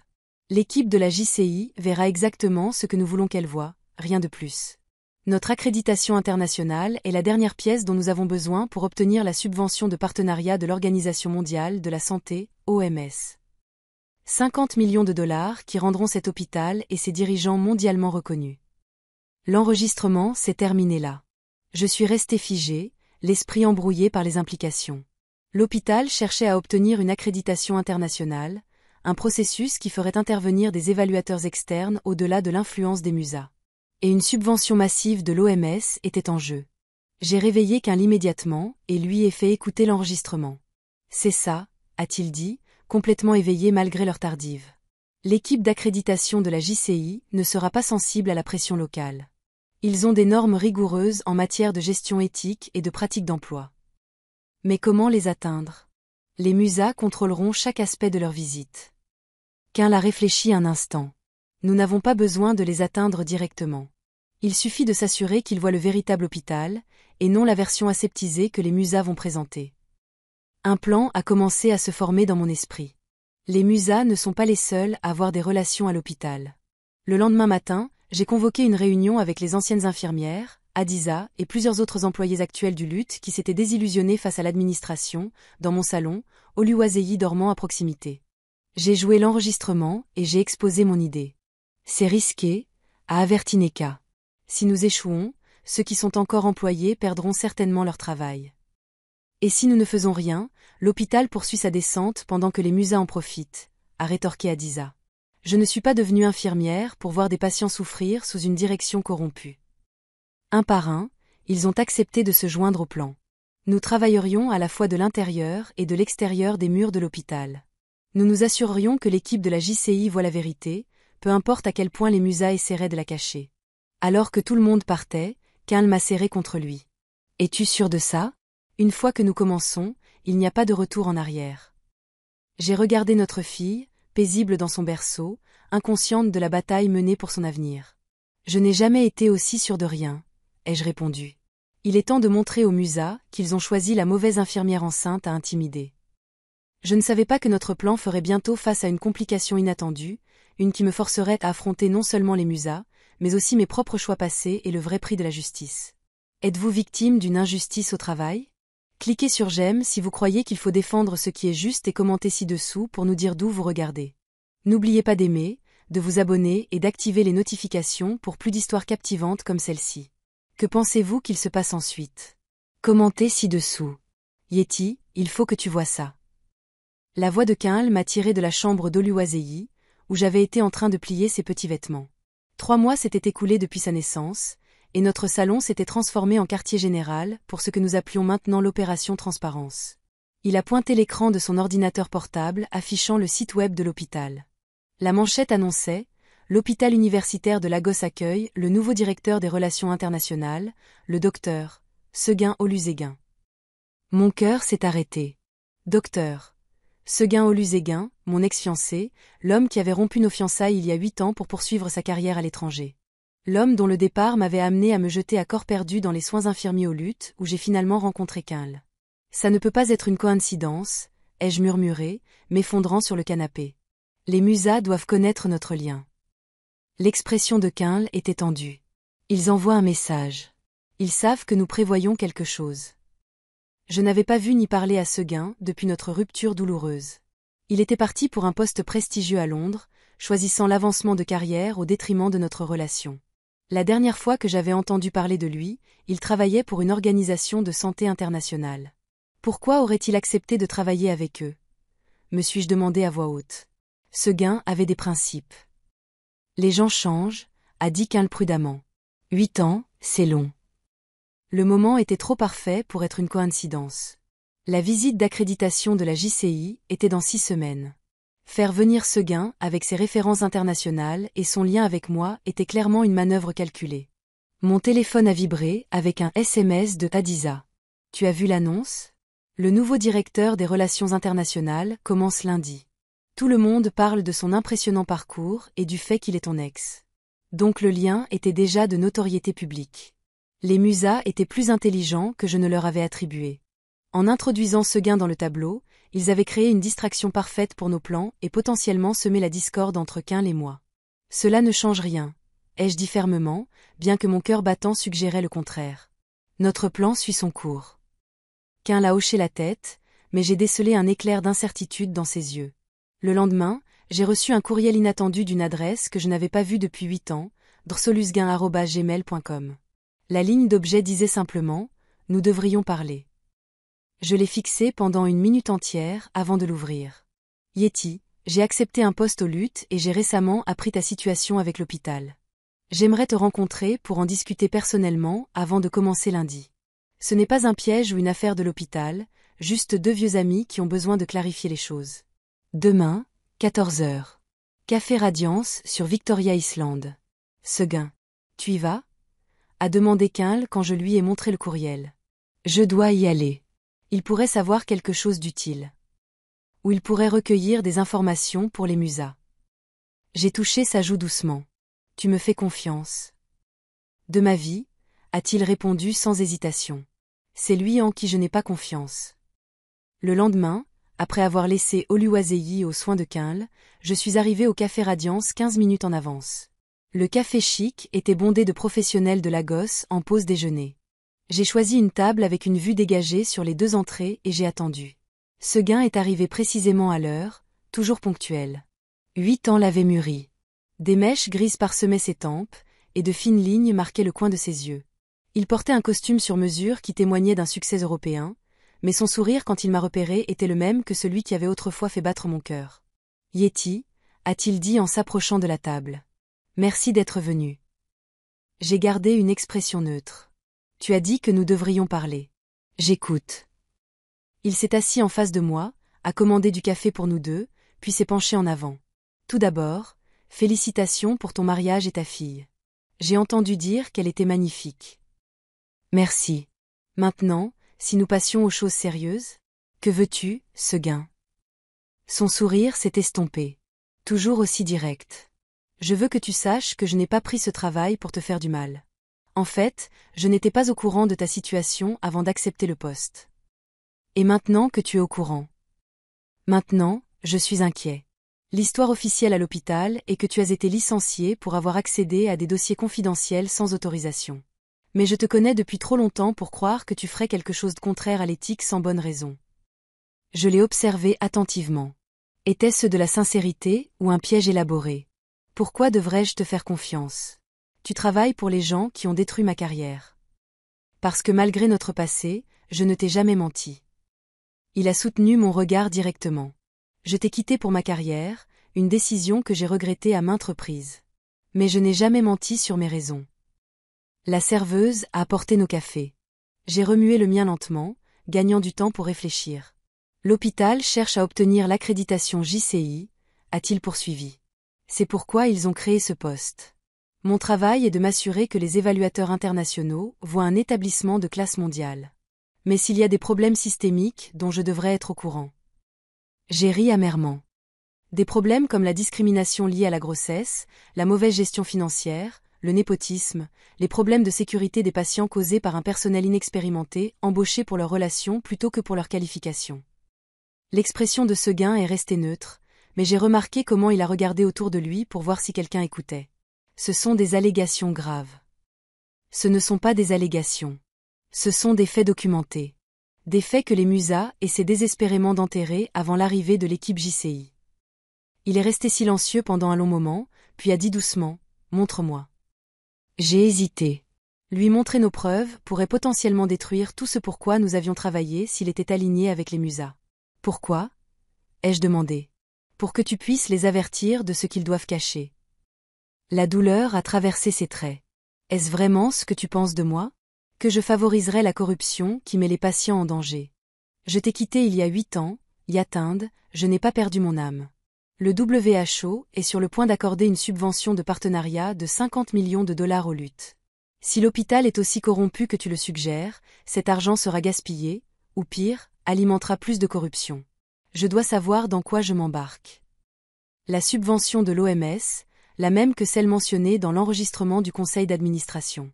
L'équipe de la JCI verra exactement ce que nous voulons qu'elle voie, rien de plus. Notre accréditation internationale est la dernière pièce dont nous avons besoin pour obtenir la subvention de partenariat de l'Organisation mondiale de la santé, OMS. 50 millions de dollars qui rendront cet hôpital et ses dirigeants mondialement reconnus. L'enregistrement s'est terminé là. Je suis resté figé, l'esprit embrouillé par les implications. L'hôpital cherchait à obtenir une accréditation internationale, un processus qui ferait intervenir des évaluateurs externes au-delà de l'influence des Musa. Et une subvention massive de l'OMS était en jeu. J'ai réveillé Quinl immédiatement et lui ai fait écouter l'enregistrement. C'est ça, a-t-il dit, complètement éveillé malgré leur tardive. L'équipe d'accréditation de la JCI ne sera pas sensible à la pression locale. Ils ont des normes rigoureuses en matière de gestion éthique et de pratique d'emploi. Mais comment les atteindre? Les Musa contrôleront chaque aspect de leur visite. Quinl a réfléchi un instant. Nous n'avons pas besoin de les atteindre directement. Il suffit de s'assurer qu'ils voient le véritable hôpital, et non la version aseptisée que les Musa vont présenter. Un plan a commencé à se former dans mon esprit. Les Musa ne sont pas les seuls à avoir des relations à l'hôpital. Le lendemain matin, j'ai convoqué une réunion avec les anciennes infirmières, Hadiza et plusieurs autres employés actuels du lutte qui s'étaient désillusionnés face à l'administration, dans mon salon, Oluwaseyi dormant à proximité. J'ai joué l'enregistrement et j'ai exposé mon idée. C'est risqué, a averti Neka. Si nous échouons, ceux qui sont encore employés perdront certainement leur travail. Et si nous ne faisons rien, l'hôpital poursuit sa descente pendant que les Musa en profitent, a rétorqué Hadiza. Je ne suis pas devenue infirmière pour voir des patients souffrir sous une direction corrompue. Un par un, ils ont accepté de se joindre au plan. Nous travaillerions à la fois de l'intérieur et de l'extérieur des murs de l'hôpital. Nous nous assurerions que l'équipe de la JCI voit la vérité, peu importe à quel point les musas essaieraient de la cacher. Alors que tout le monde partait, Quinl m'a serré contre lui. Es-tu sûr de ça? Une fois que nous commençons, il n'y a pas de retour en arrière. J'ai regardé notre fille, paisible dans son berceau, inconsciente de la bataille menée pour son avenir. Je n'ai jamais été aussi sûre de rien, ai-je répondu. Il est temps de montrer aux musas qu'ils ont choisi la mauvaise infirmière enceinte à intimider. Je ne savais pas que notre plan ferait bientôt face à une complication inattendue, une qui me forcerait à affronter non seulement les musas, mais aussi mes propres choix passés et le vrai prix de la justice. Êtes-vous victime d'une injustice au travail? Cliquez sur j'aime si vous croyez qu'il faut défendre ce qui est juste et commentez ci-dessous pour nous dire d'où vous regardez. N'oubliez pas d'aimer, de vous abonner et d'activer les notifications pour plus d'histoires captivantes comme celle-ci. Que pensez-vous qu'il se passe ensuite? Commentez ci-dessous. Yeti, il faut que tu vois ça. La voix de Quinl m'a tiré de la chambre d'Oluwaseyi, où j'avais été en train de plier ses petits vêtements. 3 mois s'étaient écoulés depuis sa naissance, et notre salon s'était transformé en quartier général pour ce que nous appelions maintenant l'opération Transparence. Il a pointé l'écran de son ordinateur portable affichant le site web de l'hôpital. La manchette annonçait « L'hôpital universitaire de Lagos accueille le nouveau directeur des relations internationales, le docteur Seguin Olusegun ». Mon cœur s'est arrêté. Docteur Seguin Olusegun, mon ex-fiancé, l'homme qui avait rompu nos fiançailles il y a 8 ans pour poursuivre sa carrière à l'étranger. L'homme dont le départ m'avait amené à me jeter à corps perdu dans les soins infirmiers aux luttes où j'ai finalement rencontré Quinl. Ça ne peut pas être une coïncidence, ai-je murmuré, m'effondrant sur le canapé. Les musas doivent connaître notre lien. L'expression de Quinl était tendue. Ils envoient un message. Ils savent que nous prévoyons quelque chose. Je n'avais pas vu ni parlé à Seguin depuis notre rupture douloureuse. Il était parti pour un poste prestigieux à Londres, choisissant l'avancement de carrière au détriment de notre relation. La dernière fois que j'avais entendu parler de lui, il travaillait pour une organisation de santé internationale. Pourquoi aurait-il accepté de travailler avec eux? Me suis-je demandé à voix haute. Seguin avait des principes. Les gens changent, a dit Quinl prudemment. 8 ans, c'est long. Le moment était trop parfait pour être une coïncidence. La visite d'accréditation de la JCI était dans 6 semaines. Faire venir Seguin avec ses références internationales et son lien avec moi était clairement une manœuvre calculée. Mon téléphone a vibré avec un SMS de Hadiza. Tu as vu l'annonce? Le nouveau directeur des relations internationales commence lundi. Tout le monde parle de son impressionnant parcours et du fait qu'il est ton ex. Donc le lien était déjà de notoriété publique. Les musas étaient plus intelligents que je ne leur avais attribué. En introduisant Seguin dans le tableau, ils avaient créé une distraction parfaite pour nos plans et potentiellement semé la discorde entre Quinl et moi. Cela ne change rien, ai-je dit fermement, bien que mon cœur battant suggérait le contraire. Notre plan suit son cours. Quinl a hoché la tête, mais j'ai décelé un éclair d'incertitude dans ses yeux. Le lendemain, j'ai reçu un courriel inattendu d'une adresse que je n'avais pas vue depuis 8 ans, drsolusguin@gmail.com. La ligne d'objet disait simplement « Nous devrions parler ». Je l'ai fixé pendant 1 minute entière avant de l'ouvrir. Yeti, j'ai accepté un poste aux luttes et j'ai récemment appris ta situation avec l'hôpital. J'aimerais te rencontrer pour en discuter personnellement avant de commencer lundi. Ce n'est pas un piège ou une affaire de l'hôpital, juste 2 vieux amis qui ont besoin de clarifier les choses. Demain, 14 h. Café Radiance sur Victoria Island. Seguin. Tu y vas? A demandé Quinl quand je lui ai montré le courriel. Je dois y aller. Il pourrait savoir quelque chose d'utile. Ou il pourrait recueillir des informations pour les musas. J'ai touché sa joue doucement. Tu me fais confiance. De ma vie, a-t-il répondu sans hésitation. C'est lui en qui je n'ai pas confiance. Le lendemain, après avoir laissé Oluwaseyi aux soins de Quinl, je suis arrivé au Café Radiance 15 minutes en avance. Le café chic était bondé de professionnels de Lagos en pause déjeuner. J'ai choisi une table avec une vue dégagée sur les 2 entrées et j'ai attendu. Seguin est arrivé précisément à l'heure, toujours ponctuel. 8 ans l'avaient mûri. Des mèches grises parsemaient ses tempes, et de fines lignes marquaient le coin de ses yeux. Il portait un costume sur mesure qui témoignait d'un succès européen, mais son sourire quand il m'a repéré était le même que celui qui avait autrefois fait battre mon cœur. « Yeti » a-t-il dit en s'approchant de la table. « Merci d'être venu. » J'ai gardé une expression neutre. Tu as dit que nous devrions parler. J'écoute. Il s'est assis en face de moi, a commandé du café pour nous 2, puis s'est penché en avant. Tout d'abord, Félicitations pour ton mariage et ta fille. J'ai entendu dire qu'elle était magnifique. Merci. Maintenant, si nous passions aux choses sérieuses? Que veux-tu, Seguin? Son sourire s'est estompé. Toujours aussi direct. Je veux que tu saches que je n'ai pas pris ce travail pour te faire du mal. En fait, je n'étais pas au courant de ta situation avant d'accepter le poste. Et maintenant que tu es au courant? Maintenant, je suis inquiet. L'histoire officielle à l'hôpital est que tu as été licencié pour avoir accédé à des dossiers confidentiels sans autorisation. Mais je te connais depuis trop longtemps pour croire que tu ferais quelque chose de contraire à l'éthique sans bonne raison. Je l'ai observé attentivement. Était-ce de la sincérité ou un piège élaboré? Pourquoi devrais-je te faire confiance? Tu travailles pour les gens qui ont détruit ma carrière. Parce que malgré notre passé, je ne t'ai jamais menti. Il a soutenu mon regard directement. Je t'ai quitté pour ma carrière, une décision que j'ai regrettée à maintes reprises. Mais je n'ai jamais menti sur mes raisons. La serveuse a apporté nos cafés. J'ai remué le mien lentement, gagnant du temps pour réfléchir. L'hôpital cherche à obtenir l'accréditation JCI, a-t-il poursuivi. C'est pourquoi ils ont créé ce poste. Mon travail est de m'assurer que les évaluateurs internationaux voient un établissement de classe mondiale. Mais s'il y a des problèmes systémiques dont je devrais être au courant. J'ai ri amèrement. Des problèmes comme la discrimination liée à la grossesse, la mauvaise gestion financière, le népotisme, les problèmes de sécurité des patients causés par un personnel inexpérimenté, embauché pour leurs relations plutôt que pour leurs qualifications. L'expression de Seguin est restée neutre, mais j'ai remarqué comment il a regardé autour de lui pour voir si quelqu'un écoutait. Ce sont des allégations graves. Ce ne sont pas des allégations. Ce sont des faits documentés. Des faits que les Musa essaient désespérément d'enterrer avant l'arrivée de l'équipe JCI. Il est resté silencieux pendant un long moment, puis a dit doucement, « Montre-moi. » J'ai hésité. Lui montrer nos preuves pourrait potentiellement détruire tout ce pour quoi nous avions travaillé s'il était aligné avec les Musa. Pourquoi? Ai-je demandé. Pour que tu puisses les avertir de ce qu'ils doivent cacher. La douleur a traversé ses traits. Est-ce vraiment ce que tu penses de moi? Que je favoriserais la corruption qui met les patients en danger. Je t'ai quitté il y a 8 ans, Yatinde, je n'ai pas perdu mon âme. Le WHO est sur le point d'accorder une subvention de partenariat de 50 millions de dollars aux luttes. Si l'hôpital est aussi corrompu que tu le suggères, cet argent sera gaspillé, ou pire, alimentera plus de corruption. Je dois savoir dans quoi je m'embarque. La subvention de l'OMS, la même que celle mentionnée dans l'enregistrement du conseil d'administration.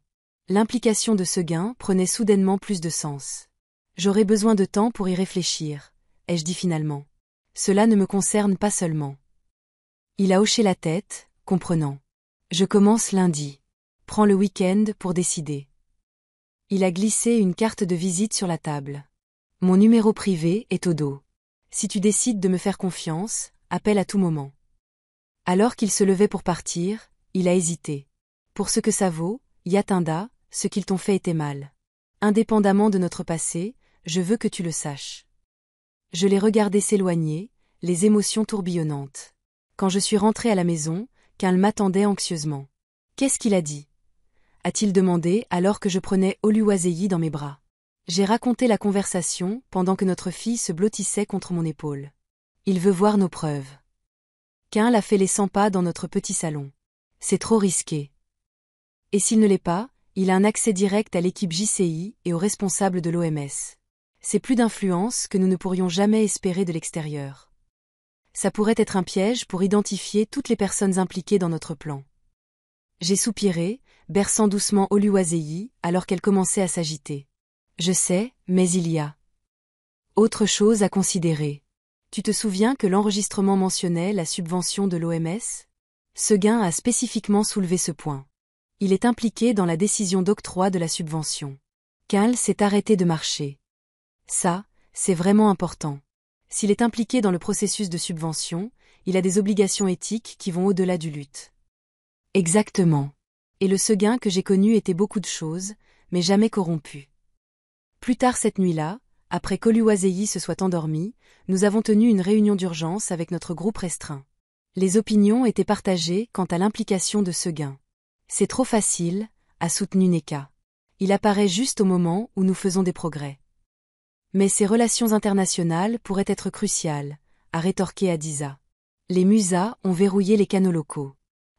L'implication de Seguin prenait soudainement plus de sens. J'aurai besoin de temps pour y réfléchir, ai-je dit finalement. Cela ne me concerne pas seulement. Il a hoché la tête, comprenant. Je commence lundi. Prends le week-end pour décider. Il a glissé une carte de visite sur la table. Mon numéro privé est au dos. Si tu décides de me faire confiance, appelle à tout moment. Alors qu'il se levait pour partir, il a hésité. Pour ce que ça vaut, Yatinda, ce qu'ils t'ont fait était mal. Indépendamment de notre passé, je veux que tu le saches. Je l'ai regardé s'éloigner, les émotions tourbillonnantes. Quand je suis rentrée à la maison, Kyle m'attendait anxieusement. Qu'est-ce qu'il a dit? A-t-il demandé alors que je prenais Oluwaseyi dans mes bras. J'ai raconté la conversation pendant que notre fille se blottissait contre mon épaule. Il veut voir nos preuves. Kyle a fait les 100 pas dans notre petit salon. C'est trop risqué. Et s'il ne l'est pas, il a un accès direct à l'équipe JCI et aux responsables de l'OMS. C'est plus d'influence que nous ne pourrions jamais espérer de l'extérieur. Ça pourrait être un piège pour identifier toutes les personnes impliquées dans notre plan. J'ai soupiré, berçant doucement Oluwaseyi alors qu'elle commençait à s'agiter. Je sais, mais il y a autre chose à considérer. Tu te souviens que l'enregistrement mentionnait la subvention de l'OMS? Seguin a spécifiquement soulevé ce point. Il est impliqué dans la décision d'octroi de la subvention. Kyle s'est arrêté de marcher. Ça, c'est vraiment important. S'il est impliqué dans le processus de subvention, il a des obligations éthiques qui vont au-delà du lutte. Exactement. Et le Seguin que j'ai connu était beaucoup de choses, mais jamais corrompu. Plus tard cette nuit-là, après qu'Oluwaseyi se soit endormi, nous avons tenu une réunion d'urgence avec notre groupe restreint. Les opinions étaient partagées quant à l'implication de Seguin. C'est trop facile, a soutenu Neka. Il apparaît juste au moment où nous faisons des progrès. Mais ces relations internationales pourraient être cruciales, a rétorqué Hadiza. Les Musa ont verrouillé les canaux locaux.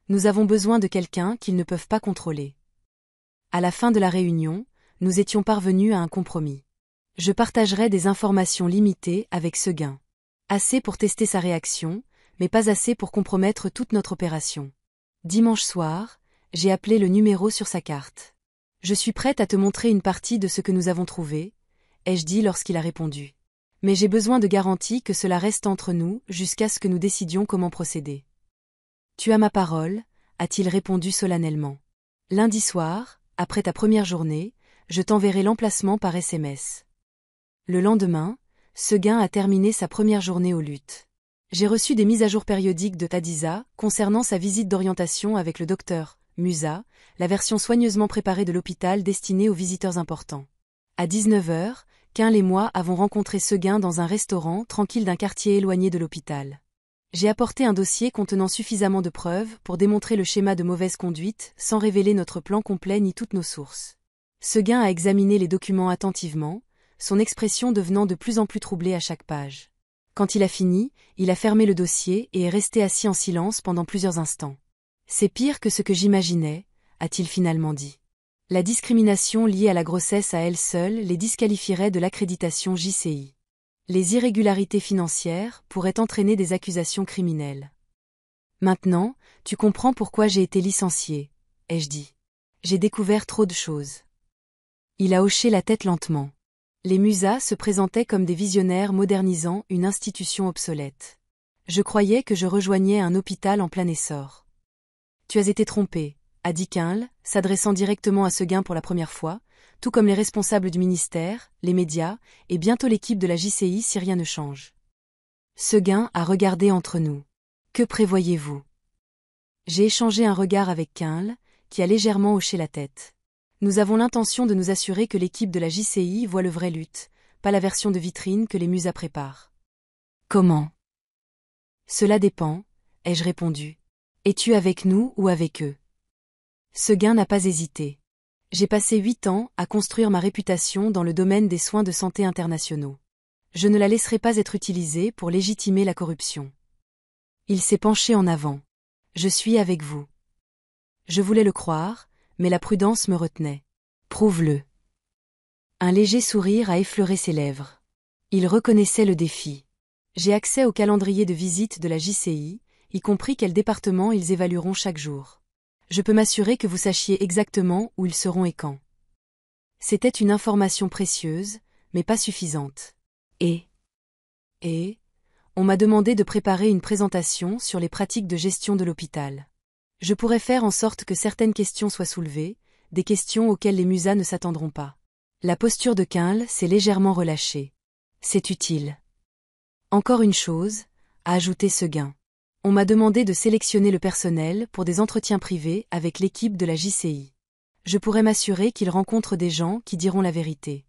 Nous avons besoin de quelqu'un qu'ils ne peuvent pas contrôler. À la fin de la réunion, nous étions parvenus à un compromis. Je partagerai des informations limitées avec Seguin. Assez pour tester sa réaction, mais pas assez pour compromettre toute notre opération. Dimanche soir, j'ai appelé le numéro sur sa carte. Je suis prête à te montrer une partie de ce que nous avons trouvé, ai-je dit lorsqu'il a répondu. Mais j'ai besoin de garanties que cela reste entre nous jusqu'à ce que nous décidions comment procéder. Tu as ma parole, a-t-il répondu solennellement. Lundi soir, après ta première journée, je t'enverrai l'emplacement par SMS. Le lendemain, Seguin a terminé sa première journée aux luttes. J'ai reçu des mises à jour périodiques de Tadisa concernant sa visite d'orientation avec le docteur Musa, la version soigneusement préparée de l'hôpital destinée aux visiteurs importants. À 19h, Quinl et moi avons rencontré Seguin dans un restaurant tranquille d'un quartier éloigné de l'hôpital. J'ai apporté un dossier contenant suffisamment de preuves pour démontrer le schéma de mauvaise conduite sans révéler notre plan complet ni toutes nos sources. Seguin a examiné les documents attentivement, son expression devenant de plus en plus troublée à chaque page. Quand il a fini, il a fermé le dossier et est resté assis en silence pendant plusieurs instants. C'est pire que ce que j'imaginais, a-t-il finalement dit. La discrimination liée à la grossesse à elle seule les disqualifierait de l'accréditation JCI. Les irrégularités financières pourraient entraîner des accusations criminelles. Maintenant, tu comprends pourquoi j'ai été licencié, ai-je dit. J'ai découvert trop de choses. Il a hoché la tête lentement. Les Musa se présentaient comme des visionnaires modernisant une institution obsolète. Je croyais que je rejoignais un hôpital en plein essor. Tu as été trompé, a dit Quinl, s'adressant directement à Seguin pour la première fois, tout comme les responsables du ministère, les médias, et bientôt l'équipe de la JCI si rien ne change. Seguin a regardé entre nous. Que prévoyez-vous? J'ai échangé un regard avec Quinl, qui a légèrement hoché la tête. Nous avons l'intention de nous assurer que l'équipe de la JCI voit le vrai lutte, pas la version de vitrine que les Musa préparent. Comment? Cela dépend, ai-je répondu. Es-tu avec nous ou avec eux? Seguin n'a pas hésité. J'ai passé 8 ans à construire ma réputation dans le domaine des soins de santé internationaux. Je ne la laisserai pas être utilisée pour légitimer la corruption. Il s'est penché en avant. Je suis avec vous. Je voulais le croire, mais la prudence me retenait. Prouve-le. Un léger sourire a effleuré ses lèvres. Il reconnaissait le défi. J'ai accès au calendrier de visite de la JCI, y compris quel département ils évalueront chaque jour. Je peux m'assurer que vous sachiez exactement où ils seront et quand. C'était une information précieuse, mais pas suffisante. Et, on m'a demandé de préparer une présentation sur les pratiques de gestion de l'hôpital. Je pourrais faire en sorte que certaines questions soient soulevées, des questions auxquelles les Musa ne s'attendront pas. La posture de Quinl s'est légèrement relâchée. C'est utile. Encore une chose, a ajouté Seguin. On m'a demandé de sélectionner le personnel pour des entretiens privés avec l'équipe de la JCI. Je pourrais m'assurer qu'ils rencontrent des gens qui diront la vérité.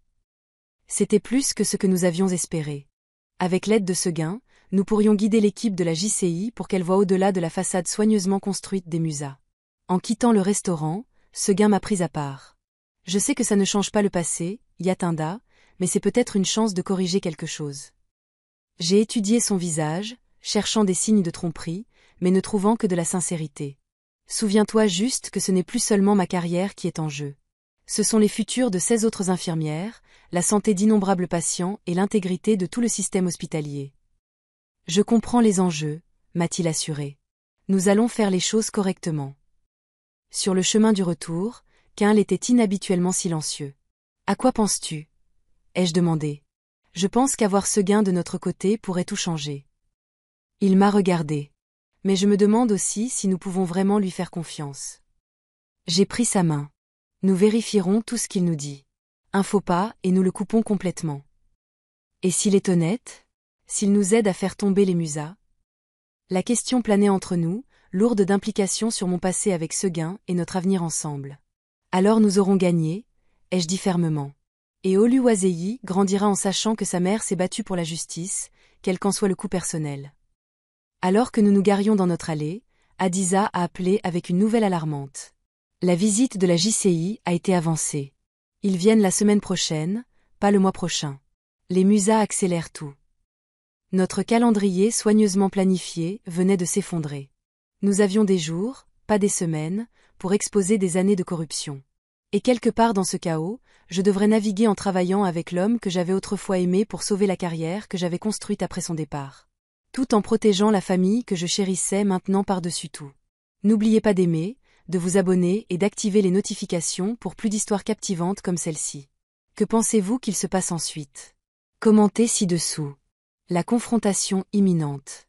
C'était plus que ce que nous avions espéré. Avec l'aide de Seguin, nous pourrions guider l'équipe de la JCI pour qu'elle voie au-delà de la façade soigneusement construite des Musa. En quittant le restaurant, Seguin m'a pris à part. Je sais que ça ne change pas le passé, Yatinda, mais c'est peut-être une chance de corriger quelque chose. J'ai étudié son visage, cherchant des signes de tromperie, mais ne trouvant que de la sincérité. Souviens-toi juste que ce n'est plus seulement ma carrière qui est en jeu. Ce sont les futurs de 16 autres infirmières, la santé d'innombrables patients et l'intégrité de tout le système hospitalier. Je comprends les enjeux, m'a-t-il assuré. Nous allons faire les choses correctement. Sur le chemin du retour, Quinl était inhabituellement silencieux. À quoi penses-tu? Ai-je demandé. Je pense qu'avoir Seguin de notre côté pourrait tout changer. Il m'a regardé. Mais je me demande aussi si nous pouvons vraiment lui faire confiance. J'ai pris sa main. Nous vérifierons tout ce qu'il nous dit. Un faux pas et nous le coupons complètement. Et s'il est honnête? S'il nous aide à faire tomber les Musa? La question planait entre nous, lourde d'implications sur mon passé avec Seguin et notre avenir ensemble. Alors nous aurons gagné, ai-je dit fermement. Et Oluwaseyi grandira en sachant que sa mère s'est battue pour la justice, quel qu'en soit le coût personnel. Alors que nous nous garions dans notre allée, Adisa a appelé avec une nouvelle alarmante. La visite de la JCI a été avancée. Ils viennent la semaine prochaine, pas le mois prochain. Les Musa accélèrent tout. Notre calendrier soigneusement planifié venait de s'effondrer. Nous avions des jours, pas des semaines, pour exposer des années de corruption. Et quelque part dans ce chaos, je devrais naviguer en travaillant avec l'homme que j'avais autrefois aimé pour sauver la carrière que j'avais construite après son départ. Tout en protégeant la famille que je chérissais maintenant par-dessus tout. N'oubliez pas d'aimer, de vous abonner et d'activer les notifications pour plus d'histoires captivantes comme celle-ci. Que pensez-vous qu'il se passe ensuite? Commentez ci-dessous. La confrontation imminente.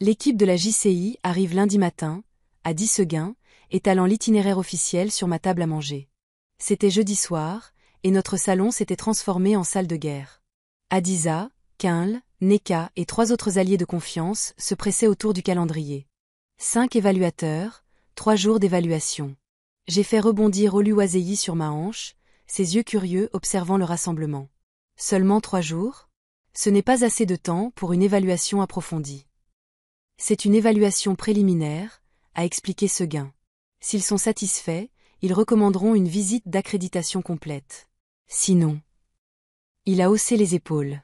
L'équipe de la JCI arrive lundi matin, à 10 Seguin, étalant l'itinéraire officiel sur ma table à manger. C'était jeudi soir, et notre salon s'était transformé en salle de guerre. Adiza, Quinl, Neka et 3 autres alliés de confiance se pressaient autour du calendrier. 5 évaluateurs, 3 jours d'évaluation. J'ai fait rebondir Oluwaseyi sur ma hanche, ses yeux curieux observant le rassemblement. Seulement 3 jours? Ce n'est pas assez de temps pour une évaluation approfondie. C'est une évaluation préliminaire, a expliqué Seguin. S'ils sont satisfaits, ils recommanderont une visite d'accréditation complète. Sinon. Il a haussé les épaules.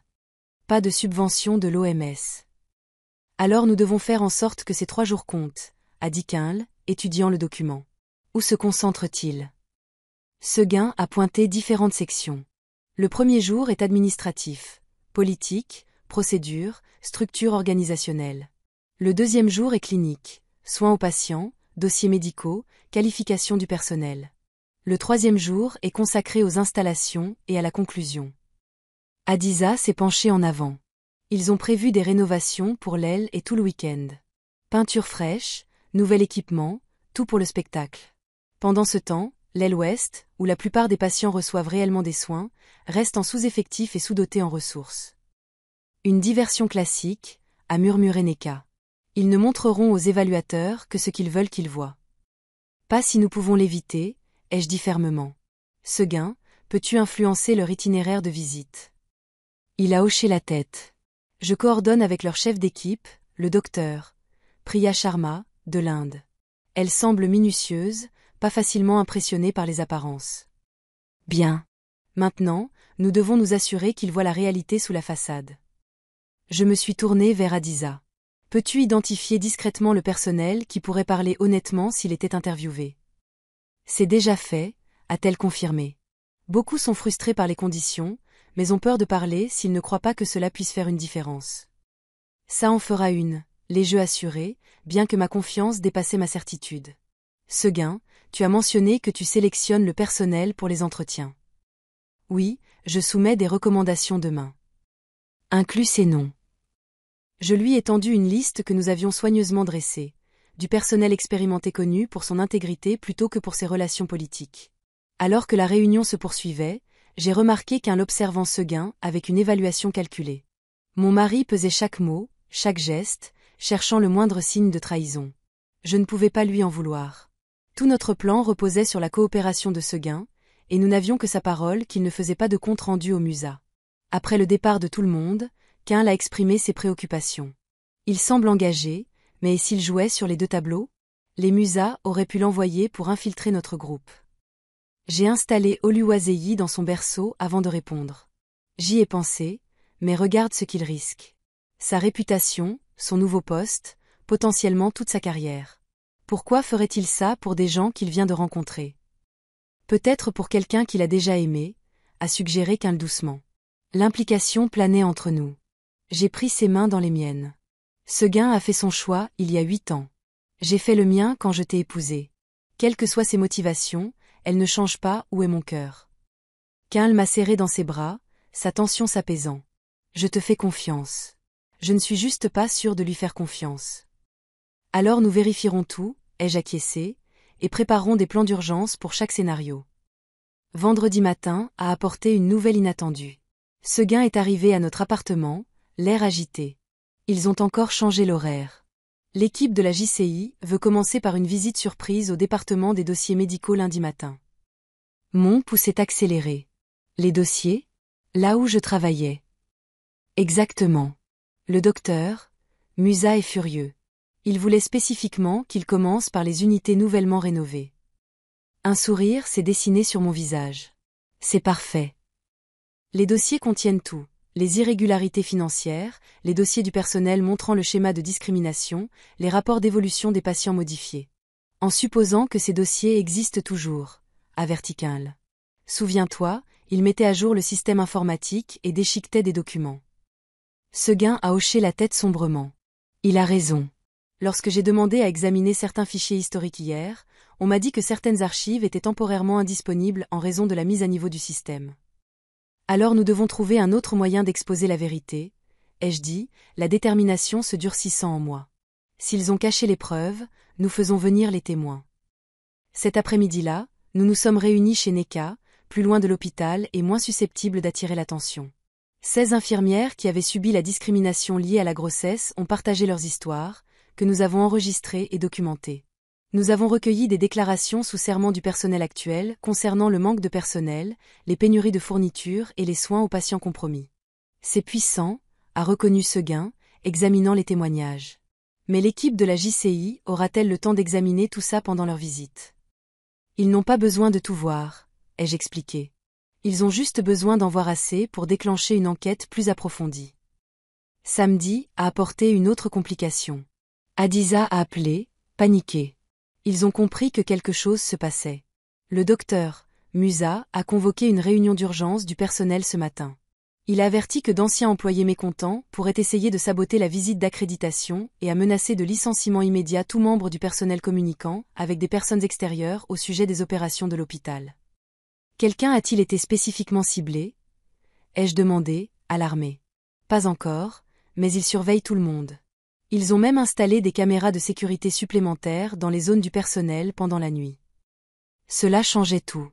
Pas de subvention de l'OMS. Alors nous devons faire en sorte que ces 3 jours comptent, a dit Quinl, étudiant le document. Où se concentre-t-il? Seguin a pointé différentes sections. Le premier jour est administratif, politique, procédure, structure organisationnelle. Le deuxième jour est clinique, soins aux patients, dossiers médicaux, qualification du personnel. Le troisième jour est consacré aux installations et à la conclusion. Adiza s'est penché en avant. Ils ont prévu des rénovations pour l'aile et tout le week-end. Peinture fraîche, nouvel équipement, tout pour le spectacle. Pendant ce temps, l'aile ouest, où la plupart des patients reçoivent réellement des soins, reste en sous-effectif et sous-doté en ressources. Une diversion classique, a murmuré Neka. Ils ne montreront aux évaluateurs que ce qu'ils veulent qu'ils voient. Pas si nous pouvons l'éviter, ai-je dit fermement. Seguin, peux-tu influencer leur itinéraire de visite? Il a hoché la tête. Je coordonne avec leur chef d'équipe, le docteur Priya Sharma, de l'Inde. Elle semble minutieuse, pas facilement impressionnée par les apparences. Bien. Maintenant, nous devons nous assurer qu'ils voient la réalité sous la façade. Je me suis tournée vers Adiza. Peux-tu identifier discrètement le personnel qui pourrait parler honnêtement s'il était interviewé? C'est déjà fait, a-t-elle confirmé. Beaucoup sont frustrés par les conditions, mais ont peur de parler s'ils ne croient pas que cela puisse faire une différence. Ça en fera une, les jeux assurés, bien que ma confiance dépassait ma certitude. Seguin, tu as mentionné que tu sélectionnes le personnel pour les entretiens. Oui, je soumets des recommandations demain. Inclus ces noms. Je lui ai tendu une liste que nous avions soigneusement dressée, du personnel expérimenté connu pour son intégrité plutôt que pour ses relations politiques. Alors que la réunion se poursuivait, j'ai remarqué qu'un l'observant Seguin avec une évaluation calculée. Mon mari pesait chaque mot, chaque geste, cherchant le moindre signe de trahison. Je ne pouvais pas lui en vouloir. Tout notre plan reposait sur la coopération de Seguin, et nous n'avions que sa parole qu'il ne faisait pas de compte rendu au Musa. Après le départ de tout le monde, Quinl a exprimé ses préoccupations. Il semble engagé, mais s'il jouait sur les 2 tableaux? Les Musas auraient pu l'envoyer pour infiltrer notre groupe. J'ai installé Oluwaseyi dans son berceau avant de répondre. J'y ai pensé, mais regarde ce qu'il risque. Sa réputation, son nouveau poste, potentiellement toute sa carrière. Pourquoi ferait-il ça pour des gens qu'il vient de rencontrer? Peut-être pour quelqu'un qu'il a déjà aimé, a suggéré Quinl doucement. L'implication planait entre nous. J'ai pris ses mains dans les miennes. Seguin a fait son choix il y a 8 ans. J'ai fait le mien quand je t'ai épousé. Quelles que soient ses motivations, elles ne changent pas où est mon cœur. Quinl m'a serré dans ses bras, sa tension s'apaisant. Je te fais confiance. Je ne suis juste pas sûre de lui faire confiance. Alors nous vérifierons tout, ai-je acquiescé, et préparerons des plans d'urgence pour chaque scénario. Vendredi matin a apporté une nouvelle inattendue. Seguin est arrivé à notre appartement, l'air agité. Ils ont encore changé l'horaire. L'équipe de la JCI veut commencer par une visite surprise au département des dossiers médicaux lundi matin. Mon pouls est accéléré. Les dossiers? Là où je travaillais. Exactement. Le docteur Musa est furieux. Il voulait spécifiquement qu'il commence par les unités nouvellement rénovées. Un sourire s'est dessiné sur mon visage. C'est parfait. Les dossiers contiennent tout. Les irrégularités financières, les dossiers du personnel montrant le schéma de discrimination, les rapports d'évolution des patients modifiés. En supposant que ces dossiers existent toujours, avertit Quinl. Souviens-toi, il mettait à jour le système informatique et déchiquetait des documents. Seguin a hoché la tête sombrement. Il a raison. Lorsque j'ai demandé à examiner certains fichiers historiques hier, on m'a dit que certaines archives étaient temporairement indisponibles en raison de la mise à niveau du système. Alors nous devons trouver un autre moyen d'exposer la vérité, ai-je dit, la détermination se durcissant en moi. S'ils ont caché les preuves, nous faisons venir les témoins. Cet après-midi-là, nous nous sommes réunis chez Neka, plus loin de l'hôpital et moins susceptibles d'attirer l'attention. 16 infirmières qui avaient subi la discrimination liée à la grossesse ont partagé leurs histoires, que nous avons enregistrées et documentées. Nous avons recueilli des déclarations sous serment du personnel actuel concernant le manque de personnel, les pénuries de fournitures et les soins aux patients compromis. C'est puissant, a reconnu Seguin, examinant les témoignages. Mais l'équipe de la JCI aura-t-elle le temps d'examiner tout ça pendant leur visite? Ils n'ont pas besoin de tout voir, ai-je expliqué. Ils ont juste besoin d'en voir assez pour déclencher une enquête plus approfondie. Samedi a apporté une autre complication. Adiza a appelé, paniqué. Ils ont compris que quelque chose se passait. Le docteur Musa a convoqué une réunion d'urgence du personnel ce matin. Il a averti que d'anciens employés mécontents pourraient essayer de saboter la visite d'accréditation et a menacé de licenciement immédiat tout membre du personnel communiquant avec des personnes extérieures au sujet des opérations de l'hôpital. Quelqu'un a-t-il été spécifiquement ciblé? Ai-je demandé, alarmé. Pas encore, mais ils surveillent tout le monde. Ils ont même installé des caméras de sécurité supplémentaires dans les zones du personnel pendant la nuit. Cela changeait tout.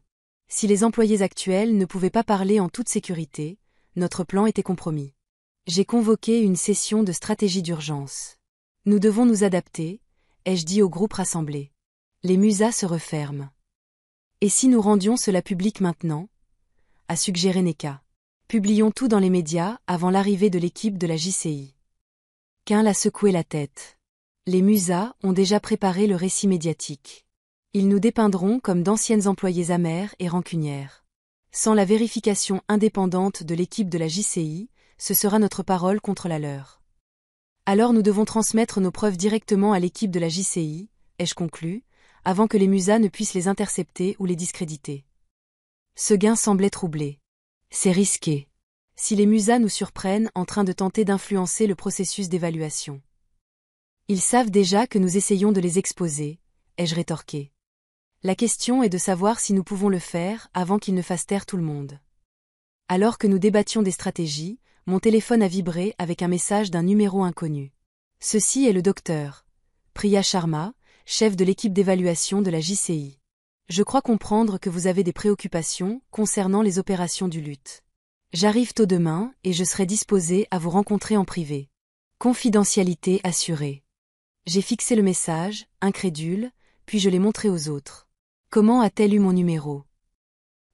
Si les employés actuels ne pouvaient pas parler en toute sécurité, notre plan était compromis. J'ai convoqué une session de stratégie d'urgence. Nous devons nous adapter, ai-je dit au groupe rassemblé. Les musas se referment. Et si nous rendions cela public maintenant? A suggéré Neka. Publions tout dans les médias avant l'arrivée de l'équipe de la JCI. Quinl a secoué la tête. Les musas ont déjà préparé le récit médiatique. Ils nous dépeindront comme d'anciennes employées amères et rancunières. Sans la vérification indépendante de l'équipe de la JCI, ce sera notre parole contre la leur. Alors nous devons transmettre nos preuves directement à l'équipe de la JCI, ai-je conclu, avant que les musas ne puissent les intercepter ou les discréditer. Seguin semblait troublé. C'est risqué. Si les musas nous surprennent en train de tenter d'influencer le processus d'évaluation. Ils savent déjà que nous essayons de les exposer, ai-je rétorqué. La question est de savoir si nous pouvons le faire avant qu'ils ne fassent taire tout le monde. Alors que nous débattions des stratégies, mon téléphone a vibré avec un message d'un numéro inconnu. Ceci est le docteur Priya Sharma, chef de l'équipe d'évaluation de la JCI. Je crois comprendre que vous avez des préoccupations concernant les opérations du lutte. J'arrive tôt demain et je serai disposé à vous rencontrer en privé. Confidentialité assurée. J'ai fixé le message, incrédule, puis je l'ai montré aux autres. Comment a-t-elle eu mon numéro?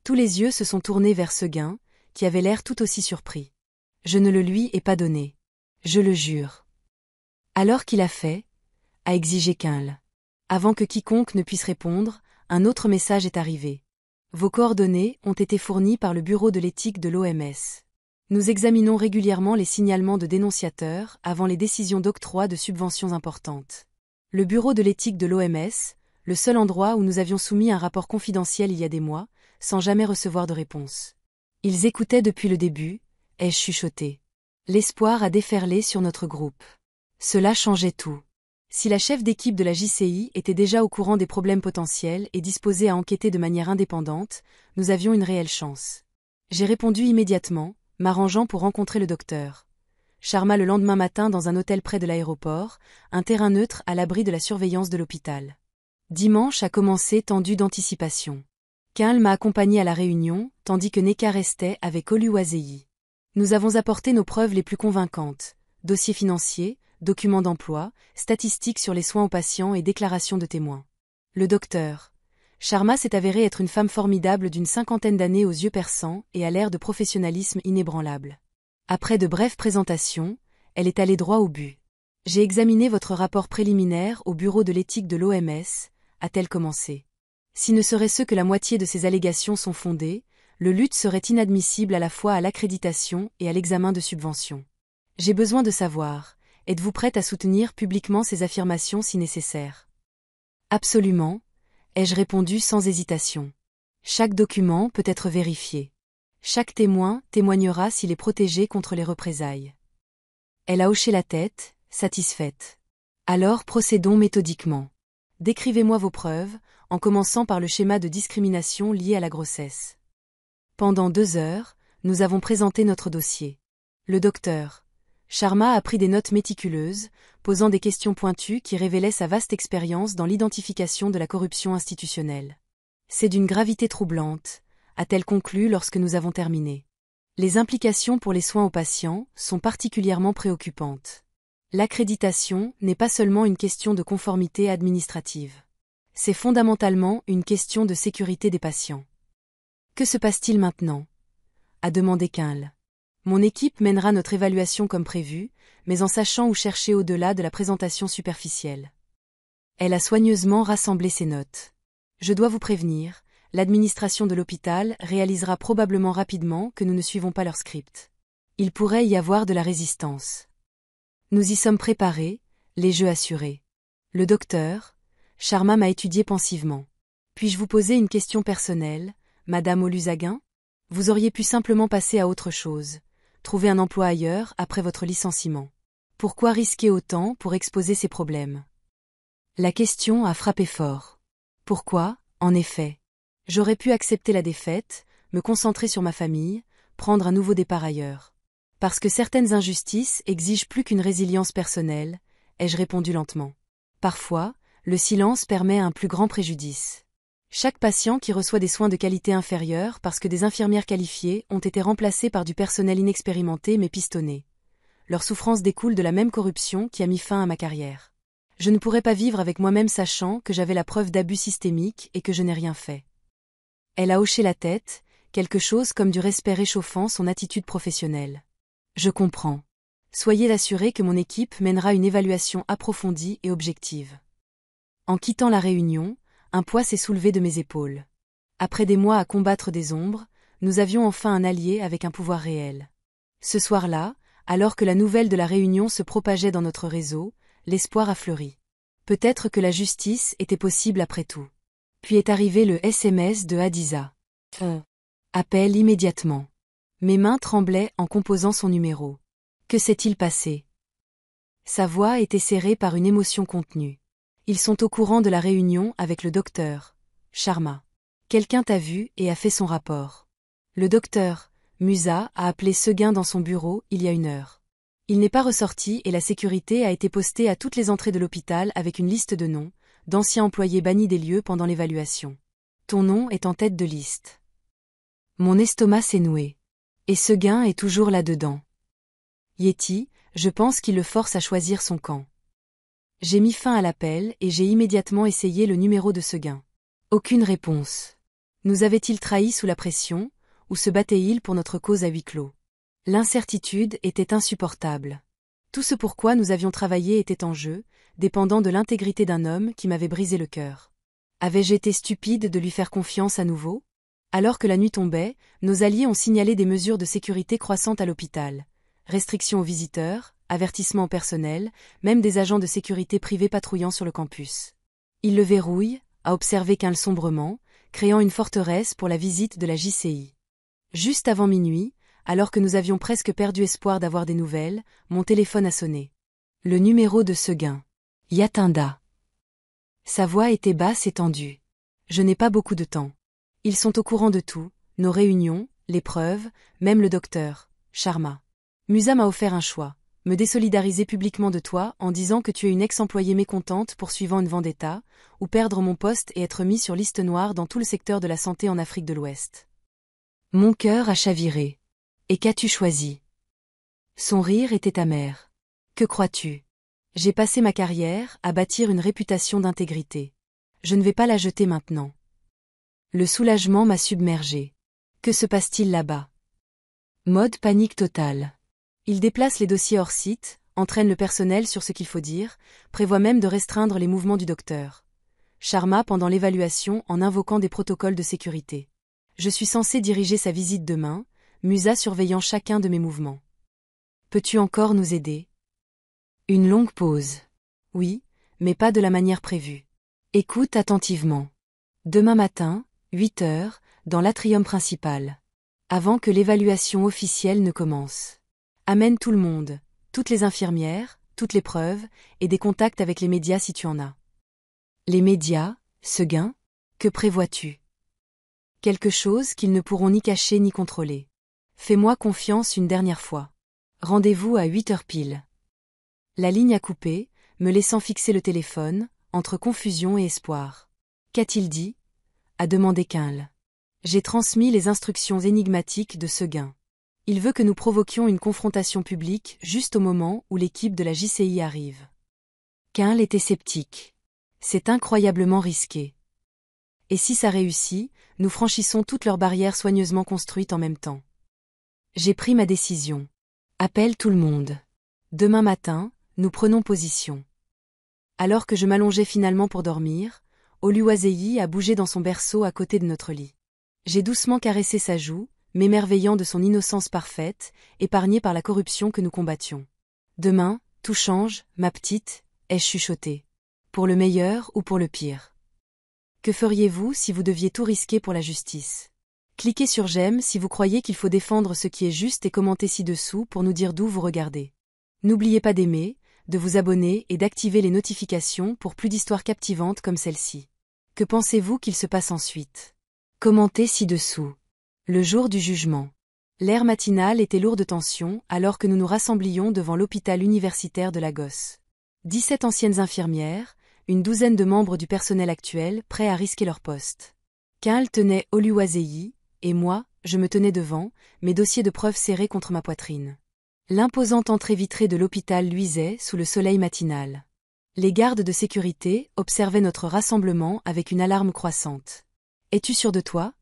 Tous les yeux se sont tournés vers Seguin, qui avait l'air tout aussi surpris. Je ne le lui ai pas donné. Je le jure. Alors qu'il a fait, a exigé Quinl. Avant que quiconque ne puisse répondre, un autre message est arrivé. Vos coordonnées ont été fournies par le bureau de l'éthique de l'OMS. Nous examinons régulièrement les signalements de dénonciateurs avant les décisions d'octroi de subventions importantes. Le bureau de l'éthique de l'OMS, le seul endroit où nous avions soumis un rapport confidentiel il y a des mois, sans jamais recevoir de réponse. Ils écoutaient depuis le début, ai-je chuchoté. L'espoir a déferlé sur notre groupe. Cela changeait tout. Si la chef d'équipe de la JCI était déjà au courant des problèmes potentiels et disposée à enquêter de manière indépendante, nous avions une réelle chance. J'ai répondu immédiatement, m'arrangeant pour rencontrer le docteur Sharma le lendemain matin dans un hôtel près de l'aéroport, un terrain neutre à l'abri de la surveillance de l'hôpital. Dimanche a commencé tendu d'anticipation. Quinl m'a accompagné à la réunion, tandis que Neka restait avec Oluwaseyi. Nous avons apporté nos preuves les plus convaincantes, dossiers financiers, documents d'emploi, statistiques sur les soins aux patients et déclarations de témoins. Le docteur Sharma s'est avérée être une femme formidable d'une 50aine d'années aux yeux perçants et à l'air de professionnalisme inébranlable. Après de brèves présentations, elle est allée droit au but. J'ai examiné votre rapport préliminaire au bureau de l'éthique de l'OMS, a-t-elle commencé. Si ne serait-ce que la moitié de ces allégations sont fondées, le lutte serait inadmissible à la fois à l'accréditation et à l'examen de subventions. J'ai besoin de savoir, êtes-vous prête à soutenir publiquement ces affirmations si nécessaire? Absolument, ai-je répondu sans hésitation. Chaque document peut être vérifié. Chaque témoin témoignera s'il est protégé contre les représailles. Elle a hoché la tête, satisfaite. Alors procédons méthodiquement. Décrivez-moi vos preuves, en commençant par le schéma de discrimination lié à la grossesse. Pendant 2 heures, nous avons présenté notre dossier. Le docteur Sharma a pris des notes méticuleuses, posant des questions pointues qui révélaient sa vaste expérience dans l'identification de la corruption institutionnelle. C'est d'une gravité troublante, a-t-elle conclu lorsque nous avons terminé. Les implications pour les soins aux patients sont particulièrement préoccupantes. L'accréditation n'est pas seulement une question de conformité administrative. C'est fondamentalement une question de sécurité des patients. Que se passe-t-il maintenant ? A demandé Quinl. Mon équipe mènera notre évaluation comme prévu, mais en sachant où chercher au-delà de la présentation superficielle. Elle a soigneusement rassemblé ses notes. Je dois vous prévenir, l'administration de l'hôpital réalisera probablement rapidement que nous ne suivons pas leur script. Il pourrait y avoir de la résistance. Nous y sommes préparés, les jeux assurés. Le docteur Sharma m'a étudié pensivement. Puis-je vous poser une question personnelle, Madame Oluzaguin ? Vous auriez pu simplement passer à autre chose, trouver un emploi ailleurs après votre licenciement. Pourquoi risquer autant pour exposer ces problèmes ? La question a frappé fort. Pourquoi, en effet ? J'aurais pu accepter la défaite, me concentrer sur ma famille, prendre un nouveau départ ailleurs. Parce que certaines injustices exigent plus qu'une résilience personnelle, ai-je répondu lentement. Parfois, le silence permet un plus grand préjudice. Chaque patient qui reçoit des soins de qualité inférieure parce que des infirmières qualifiées ont été remplacées par du personnel inexpérimenté mais pistonné. Leur souffrance découle de la même corruption qui a mis fin à ma carrière. Je ne pourrais pas vivre avec moi-même sachant que j'avais la preuve d'abus systémiques et que je n'ai rien fait. Elle a hoché la tête, quelque chose comme du respect réchauffant son attitude professionnelle. Je comprends. Soyez assurés que mon équipe mènera une évaluation approfondie et objective. En quittant la réunion, un poids s'est soulevé de mes épaules. Après des mois à combattre des ombres, nous avions enfin un allié avec un pouvoir réel. Ce soir-là, alors que la nouvelle de la réunion se propageait dans notre réseau, l'espoir a fleuri. Peut-être que la justice était possible après tout. Puis est arrivé le SMS de Hadiza. Appelle immédiatement. Mes mains tremblaient en composant son numéro. Que s'est-il passé ? Sa voix était serrée par une émotion contenue. Ils sont au courant de la réunion avec le docteur Sharma. Quelqu'un t'a vu et a fait son rapport. Le docteur Musa a appelé Seguin dans son bureau il y a 1 heure. Il n'est pas ressorti et la sécurité a été postée à toutes les entrées de l'hôpital avec une liste de noms, d'anciens employés bannis des lieux pendant l'évaluation. Ton nom est en tête de liste. Mon estomac s'est noué. Et Seguin est toujours là-dedans. Yeti, je pense qu'il le force à choisir son camp. J'ai mis fin à l'appel et j'ai immédiatement essayé le numéro de Seguin. Aucune réponse. Nous avait-il trahis sous la pression, ou se battait-il pour notre cause à huis clos ? L'incertitude était insupportable. Tout ce pourquoi nous avions travaillé était en jeu, dépendant de l'intégrité d'un homme qui m'avait brisé le cœur. Avais-je été stupide de lui faire confiance à nouveau ? Alors que la nuit tombait, nos alliés ont signalé des mesures de sécurité croissantes à l'hôpital. Restrictions aux visiteurs, avertissements au personnel, même des agents de sécurité privés patrouillant sur le campus. Ils le verrouillent, a observé Quinl sombrement, créant une forteresse pour la visite de la JCI. Juste avant minuit, alors que nous avions presque perdu espoir d'avoir des nouvelles, mon téléphone a sonné. Le numéro de Seguin. Yatinda. Sa voix était basse et tendue. Je n'ai pas beaucoup de temps. Ils sont au courant de tout, nos réunions, les preuves, même le docteur Sharma. Musa m'a offert un choix, me désolidariser publiquement de toi en disant que tu es une ex-employée mécontente poursuivant une vendetta, ou perdre mon poste et être mis sur liste noire dans tout le secteur de la santé en Afrique de l'Ouest. Mon cœur a chaviré. Et qu'as-tu choisi ? Son rire était amer. Que crois-tu ? J'ai passé ma carrière à bâtir une réputation d'intégrité. Je ne vais pas la jeter maintenant. Le soulagement m'a submergé. Que se passe-t-il là-bas ? Mode panique totale. Il déplace les dossiers hors site, entraîne le personnel sur ce qu'il faut dire, prévoit même de restreindre les mouvements du docteur Sharma pendant l'évaluation en invoquant des protocoles de sécurité. Je suis censé diriger sa visite demain, Musa surveillant chacun de mes mouvements. Peux-tu encore nous aider ? Une longue pause. Oui, mais pas de la manière prévue. Écoute attentivement. Demain matin, 8 heures, dans l'atrium principal. Avant que l'évaluation officielle ne commence. Amène tout le monde, toutes les infirmières, toutes les preuves, et des contacts avec les médias si tu en as. Les médias, Seguin? Que prévois-tu? Quelque chose qu'ils ne pourront ni cacher ni contrôler. Fais-moi confiance une dernière fois. Rendez-vous à 8 heures pile. La ligne a coupé, me laissant fixer le téléphone, entre confusion et espoir. Qu'a-t-il dit? A demandé Quinl. J'ai transmis les instructions énigmatiques de Seguin. Il veut que nous provoquions une confrontation publique juste au moment où l'équipe de la JCI arrive. Quinl était sceptique. C'est incroyablement risqué. Et si ça réussit, nous franchissons toutes leurs barrières soigneusement construites en même temps. J'ai pris ma décision. Appelle tout le monde. Demain matin, nous prenons position. Alors que je m'allongeais finalement pour dormir, Oluwaseyi a bougé dans son berceau à côté de notre lit. J'ai doucement caressé sa joue, m'émerveillant de son innocence parfaite, épargnée par la corruption que nous combattions. Demain, tout change, ma petite, ai-je chuchoté. Pour le meilleur ou pour le pire. Que feriez-vous si vous deviez tout risquer pour la justice? Cliquez sur j'aime si vous croyez qu'il faut défendre ce qui est juste et commentez ci-dessous pour nous dire d'où vous regardez. N'oubliez pas d'aimer, de vous abonner et d'activer les notifications pour plus d'histoires captivantes comme celle-ci. Que pensez-vous qu'il se passe ensuite? Commentez ci-dessous. Le jour du jugement. L'air matinal était lourd de tension alors que nous nous rassemblions devant l'hôpital universitaire de Lagos. 17 anciennes infirmières, une douzaine de membres du personnel actuel prêts à risquer leur poste. Quinl tenait Oluwaseyi, et moi, je me tenais devant, mes dossiers de preuves serrés contre ma poitrine. L'imposante entrée vitrée de l'hôpital luisait sous le soleil matinal. Les gardes de sécurité observaient notre rassemblement avec une alarme croissante. « Es-tu sûr de toi ?»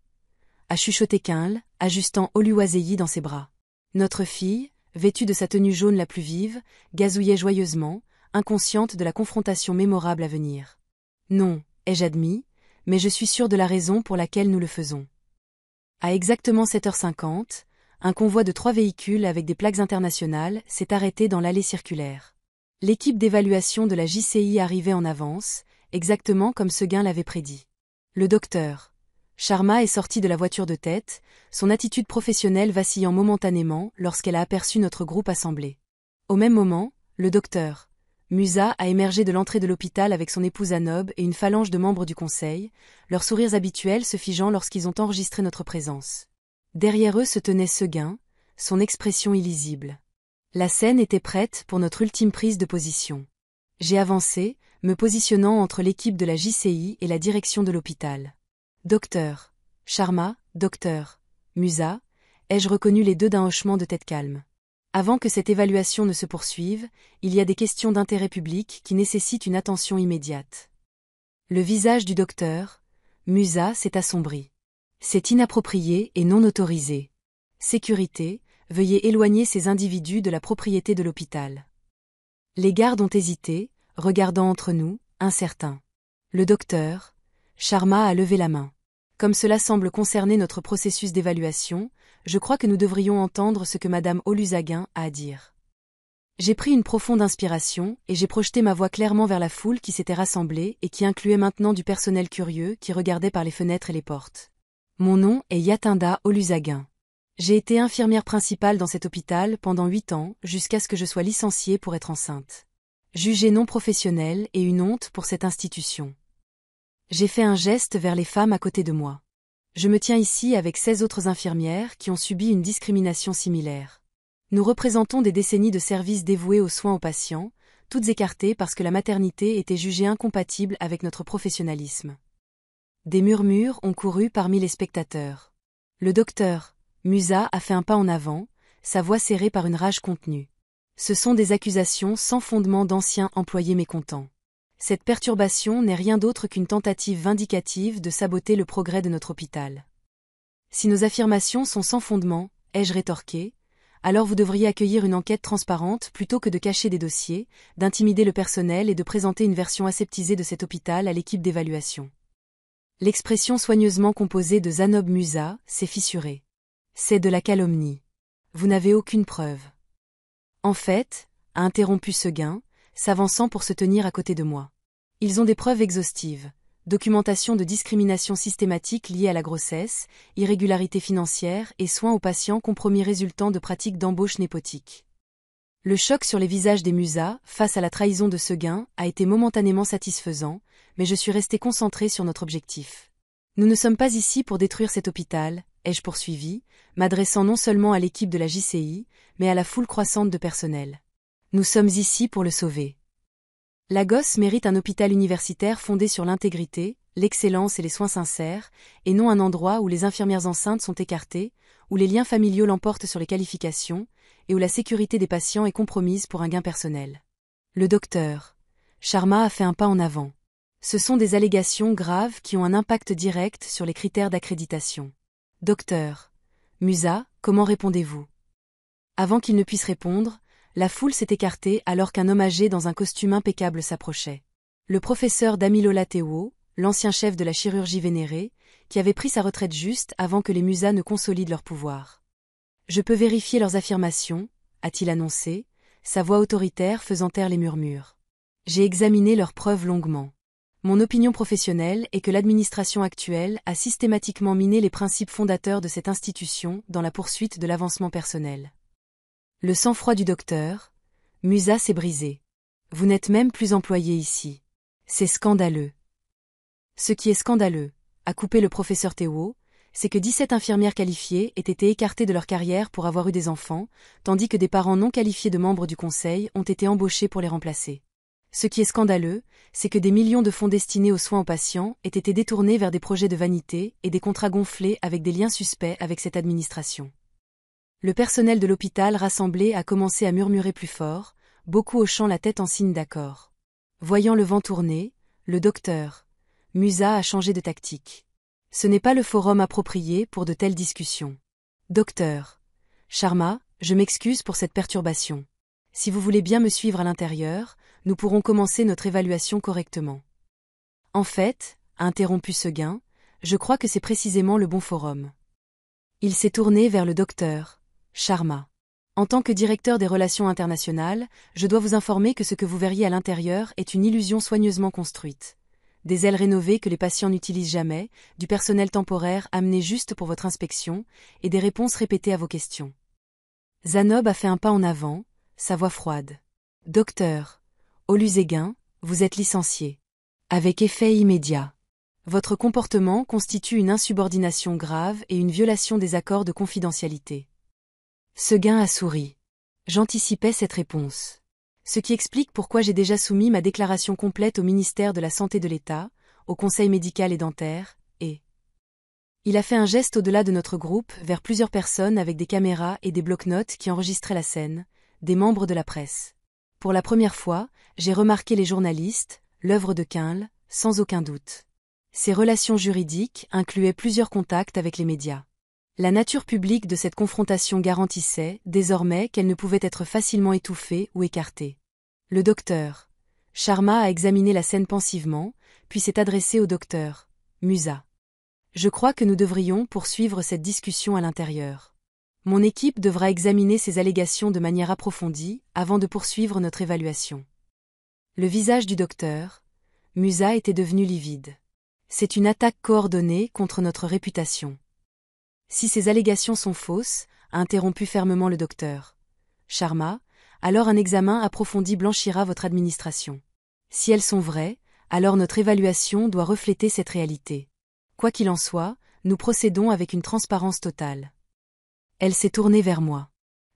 a chuchoté Quinl, ajustant Oluwaseyi dans ses bras. Notre fille, vêtue de sa tenue jaune la plus vive, gazouillait joyeusement, inconsciente de la confrontation mémorable à venir. « Non, ai-je admis, mais je suis sûre de la raison pour laquelle nous le faisons. » À exactement 7h50, un convoi de 3 véhicules avec des plaques internationales s'est arrêté dans l'allée circulaire. L'équipe d'évaluation de la JCI arrivait en avance, exactement comme Seguin l'avait prédit. Le docteur Sharma est sorti de la voiture de tête, son attitude professionnelle vacillant momentanément lorsqu'elle a aperçu notre groupe assemblé. Au même moment, le docteur Musa a émergé de l'entrée de l'hôpital avec son épouse Anob et une phalange de membres du conseil, leurs sourires habituels se figeant lorsqu'ils ont enregistré notre présence. Derrière eux se tenait Seguin, son expression illisible. La scène était prête pour notre ultime prise de position. J'ai avancé, me positionnant entre l'équipe de la JCI et la direction de l'hôpital. Docteur Sharma, docteur Musa, ai-je reconnu les deux d'un hochement de tête calme. Avant que cette évaluation ne se poursuive, il y a des questions d'intérêt public qui nécessitent une attention immédiate. Le visage du docteur Musa s'est assombri. C'est inapproprié et non autorisé. Sécurité, veuillez éloigner ces individus de la propriété de l'hôpital. Les gardes ont hésité, regardant entre nous, incertains. Le docteur Sharma a levé la main. Comme cela semble concerner notre processus d'évaluation, je crois que nous devrions entendre ce que Madame Oluzaguin a à dire. J'ai pris une profonde inspiration et j'ai projeté ma voix clairement vers la foule qui s'était rassemblée et qui incluait maintenant du personnel curieux qui regardait par les fenêtres et les portes. Mon nom est Yatinda Oluzaguin. J'ai été infirmière principale dans cet hôpital pendant 8 ans jusqu'à ce que je sois licenciée pour être enceinte. Jugée non professionnelle et une honte pour cette institution. J'ai fait un geste vers les femmes à côté de moi. Je me tiens ici avec 16 autres infirmières qui ont subi une discrimination similaire. Nous représentons des décennies de services dévoués aux soins aux patients, toutes écartées parce que la maternité était jugée incompatible avec notre professionnalisme. Des murmures ont couru parmi les spectateurs. Le docteur Musa a fait un pas en avant, sa voix serrée par une rage contenue. Ce sont des accusations sans fondement d'anciens employés mécontents. Cette perturbation n'est rien d'autre qu'une tentative vindicative de saboter le progrès de notre hôpital. Si nos affirmations sont sans fondement, ai-je rétorqué, alors vous devriez accueillir une enquête transparente plutôt que de cacher des dossiers, d'intimider le personnel et de présenter une version aseptisée de cet hôpital à l'équipe d'évaluation. L'expression soigneusement composée de Zanob Musa s'est fissurée. C'est de la calomnie. Vous n'avez aucune preuve. En fait, a interrompu Seguin, s'avançant pour se tenir à côté de moi. Ils ont des preuves exhaustives. documentation de discrimination systématique liée à la grossesse, irrégularités financières et soins aux patients compromis résultant de pratiques d'embauche népotique. Le choc sur les visages des Musa, face à la trahison de Seguin, a été momentanément satisfaisant, mais je suis resté concentré sur notre objectif. Nous ne sommes pas ici pour détruire cet hôpital, ai-je poursuivi, m'adressant non seulement à l'équipe de la JCI, mais à la foule croissante de personnel. Nous sommes ici pour le sauver. Lagos mérite un hôpital universitaire fondé sur l'intégrité, l'excellence et les soins sincères, et non un endroit où les infirmières enceintes sont écartées, où les liens familiaux l'emportent sur les qualifications, et où la sécurité des patients est compromise pour un gain personnel. Le docteur Sharma a fait un pas en avant. Ce sont des allégations graves qui ont un impact direct sur les critères d'accréditation. Docteur Musa, comment répondez-vous? Avant qu'il ne puisse répondre, la foule s'est écartée alors qu'un homme âgé dans un costume impeccable s'approchait. Le professeur Damilola Tewo, l'ancien chef de la chirurgie vénérée, qui avait pris sa retraite juste avant que les Musa ne consolident leur pouvoir. Je peux vérifier leurs affirmations, a-t-il annoncé, sa voix autoritaire faisant taire les murmures. J'ai examiné leurs preuves longuement. Mon opinion professionnelle est que l'administration actuelle a systématiquement miné les principes fondateurs de cette institution dans la poursuite de l'avancement personnel. Le sang-froid du docteur Musa s'est brisé. Vous n'êtes même plus employé ici. C'est scandaleux. Ce qui est scandaleux, a coupé le professeur Tewo, c'est que 17 infirmières qualifiées aient été écartées de leur carrière pour avoir eu des enfants, tandis que des parents non qualifiés de membres du conseil ont été embauchés pour les remplacer. Ce qui est scandaleux, c'est que des millions de fonds destinés aux soins aux patients aient été détournés vers des projets de vanité et des contrats gonflés avec des liens suspects avec cette administration. Le personnel de l'hôpital rassemblé a commencé à murmurer plus fort, beaucoup hochant la tête en signe d'accord. Voyant le vent tourner, le docteur Musa a changé de tactique. Ce n'est pas le forum approprié pour de telles discussions. Docteur Sharma, je m'excuse pour cette perturbation. Si vous voulez bien me suivre à l'intérieur, nous pourrons commencer notre évaluation correctement. En fait, a interrompu Seguin, je crois que c'est précisément le bon forum. Il s'est tourné vers le docteur Sharma. En tant que directeur des relations internationales, je dois vous informer que ce que vous verriez à l'intérieur est une illusion soigneusement construite. Des ailes rénovées que les patients n'utilisent jamais, du personnel temporaire amené juste pour votre inspection, et des réponses répétées à vos questions. Zanob a fait un pas en avant, sa voix froide. Docteur Olusegun, vous êtes licencié. Avec effet immédiat. Votre comportement constitue une insubordination grave et une violation des accords de confidentialité. Seguin a souri. J'anticipais cette réponse. Ce qui explique pourquoi j'ai déjà soumis ma déclaration complète au ministère de la Santé de l'État, au Conseil médical et dentaire, et... Il a fait un geste au-delà de notre groupe vers plusieurs personnes avec des caméras et des bloc-notes qui enregistraient la scène, des membres de la presse. Pour la première fois, j'ai remarqué les journalistes, l'œuvre de Quinle, sans aucun doute. Ces relations juridiques incluaient plusieurs contacts avec les médias. La nature publique de cette confrontation garantissait, désormais, qu'elle ne pouvait être facilement étouffée ou écartée. Le docteur Sharma a examiné la scène pensivement, puis s'est adressé au docteur Musa. Je crois que nous devrions poursuivre cette discussion à l'intérieur. Mon équipe devra examiner ces allégations de manière approfondie avant de poursuivre notre évaluation. Le visage du docteur Musa était devenu livide. C'est une attaque coordonnée contre notre réputation. Si ces allégations sont fausses, a interrompu fermement le docteur Sharma, alors un examen approfondi blanchira votre administration. Si elles sont vraies, alors notre évaluation doit refléter cette réalité. Quoi qu'il en soit, nous procédons avec une transparence totale. Elle s'est tournée vers moi.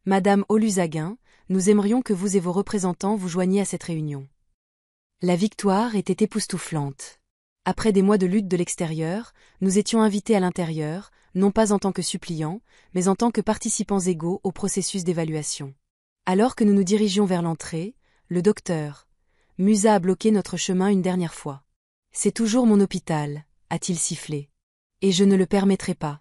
Madame Olusegun, nous aimerions que vous et vos représentants vous joigniez à cette réunion. La victoire était époustouflante. Après des mois de lutte de l'extérieur, nous étions invités à l'intérieur, non pas en tant que suppliants, mais en tant que participants égaux au processus d'évaluation. Alors que nous nous dirigions vers l'entrée, le docteur Musa a bloqué notre chemin une dernière fois. C'est toujours mon hôpital, a-t-il sifflé. Et je ne le permettrai pas.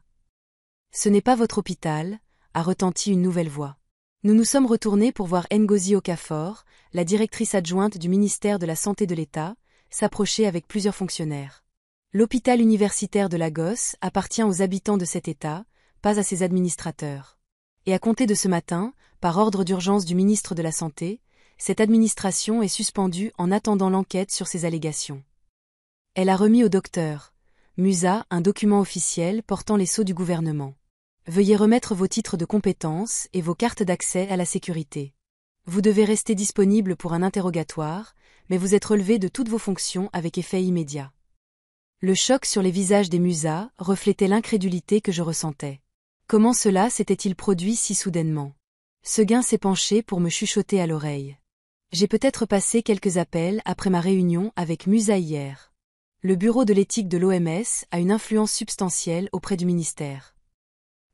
Ce n'est pas votre hôpital, a retenti une nouvelle voix. Nous nous sommes retournés pour voir Ngozi Okafor, la directrice adjointe du ministère de la Santé de l'État, s'approcher avec plusieurs fonctionnaires. L'hôpital universitaire de Lagos appartient aux habitants de cet État, pas à ses administrateurs. Et à compter de ce matin, par ordre d'urgence du ministre de la Santé, cette administration est suspendue en attendant l'enquête sur ces allégations. Elle a remis au docteur Musa un document officiel portant les sceaux du gouvernement. Veuillez remettre vos titres de compétences et vos cartes d'accès à la sécurité. Vous devez rester disponible pour un interrogatoire, mais vous êtes relevé de toutes vos fonctions avec effet immédiat. Le choc sur les visages des Musas reflétait l'incrédulité que je ressentais. Comment cela s'était-il produit si soudainement? Seguin s'est penché pour me chuchoter à l'oreille. J'ai peut-être passé quelques appels après ma réunion avec Musa hier. Le bureau de l'éthique de l'OMS a une influence substantielle auprès du ministère.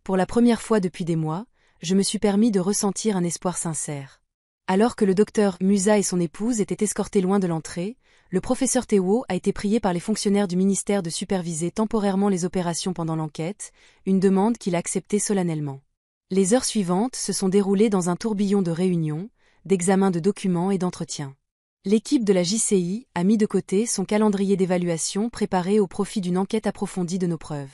Pour la première fois depuis des mois, je me suis permis de ressentir un espoir sincère. Alors que le docteur Musa et son épouse étaient escortés loin de l'entrée, le professeur Théo a été prié par les fonctionnaires du ministère de superviser temporairement les opérations pendant l'enquête, une demande qu'il a acceptée solennellement. Les heures suivantes se sont déroulées dans un tourbillon de réunions, d'examens de documents et d'entretiens. L'équipe de la JCI a mis de côté son calendrier d'évaluation préparé au profit d'une enquête approfondie de nos preuves.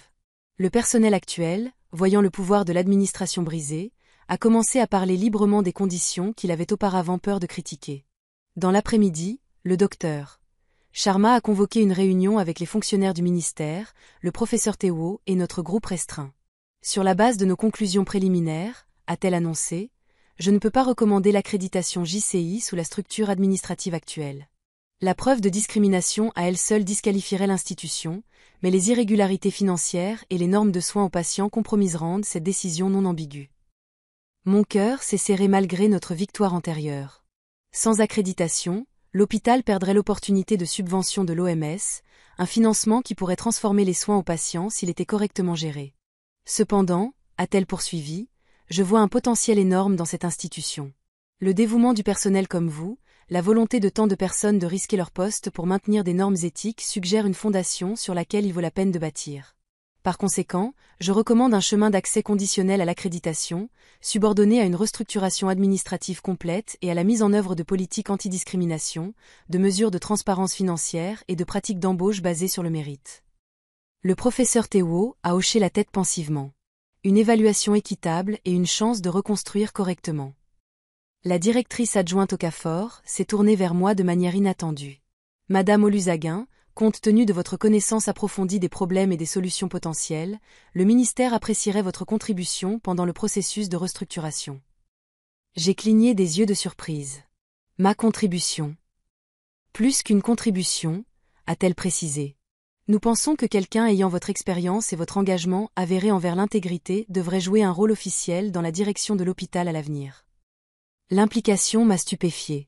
Le personnel actuel, voyant le pouvoir de l'administration brisé, a commencé à parler librement des conditions qu'il avait auparavant peur de critiquer. Dans l'après-midi, le docteur Sharma a convoqué une réunion avec les fonctionnaires du ministère, le professeur Théo et notre groupe restreint. Sur la base de nos conclusions préliminaires, a-t-elle annoncé, je ne peux pas recommander l'accréditation JCI sous la structure administrative actuelle. La preuve de discrimination à elle seule disqualifierait l'institution, mais les irrégularités financières et les normes de soins aux patients compromisent rendent cette décision non ambiguë. Mon cœur s'est serré malgré notre victoire antérieure. Sans accréditation, l'hôpital perdrait l'opportunité de subvention de l'OMS, un financement qui pourrait transformer les soins aux patients s'il était correctement géré. Cependant, a-t-elle poursuivi, je vois un potentiel énorme dans cette institution. Le dévouement du personnel comme vous, la volonté de tant de personnes de risquer leur poste pour maintenir des normes éthiques suggèrent une fondation sur laquelle il vaut la peine de bâtir. Par conséquent, je recommande un chemin d'accès conditionnel à l'accréditation, subordonné à une restructuration administrative complète et à la mise en œuvre de politiques antidiscrimination, de mesures de transparence financière et de pratiques d'embauche basées sur le mérite. Le professeur Théo a hoché la tête pensivement. Une évaluation équitable et une chance de reconstruire correctement. La directrice adjointe au CAFOR s'est tournée vers moi de manière inattendue. Madame Oluzaguin, compte tenu de votre connaissance approfondie des problèmes et des solutions potentielles, le ministère apprécierait votre contribution pendant le processus de restructuration. J'ai cligné des yeux de surprise. Ma contribution. Plus qu'une contribution, a-t-elle précisé. Nous pensons que quelqu'un ayant votre expérience et votre engagement avéré envers l'intégrité devrait jouer un rôle officiel dans la direction de l'hôpital à l'avenir. L'implication m'a stupéfiée.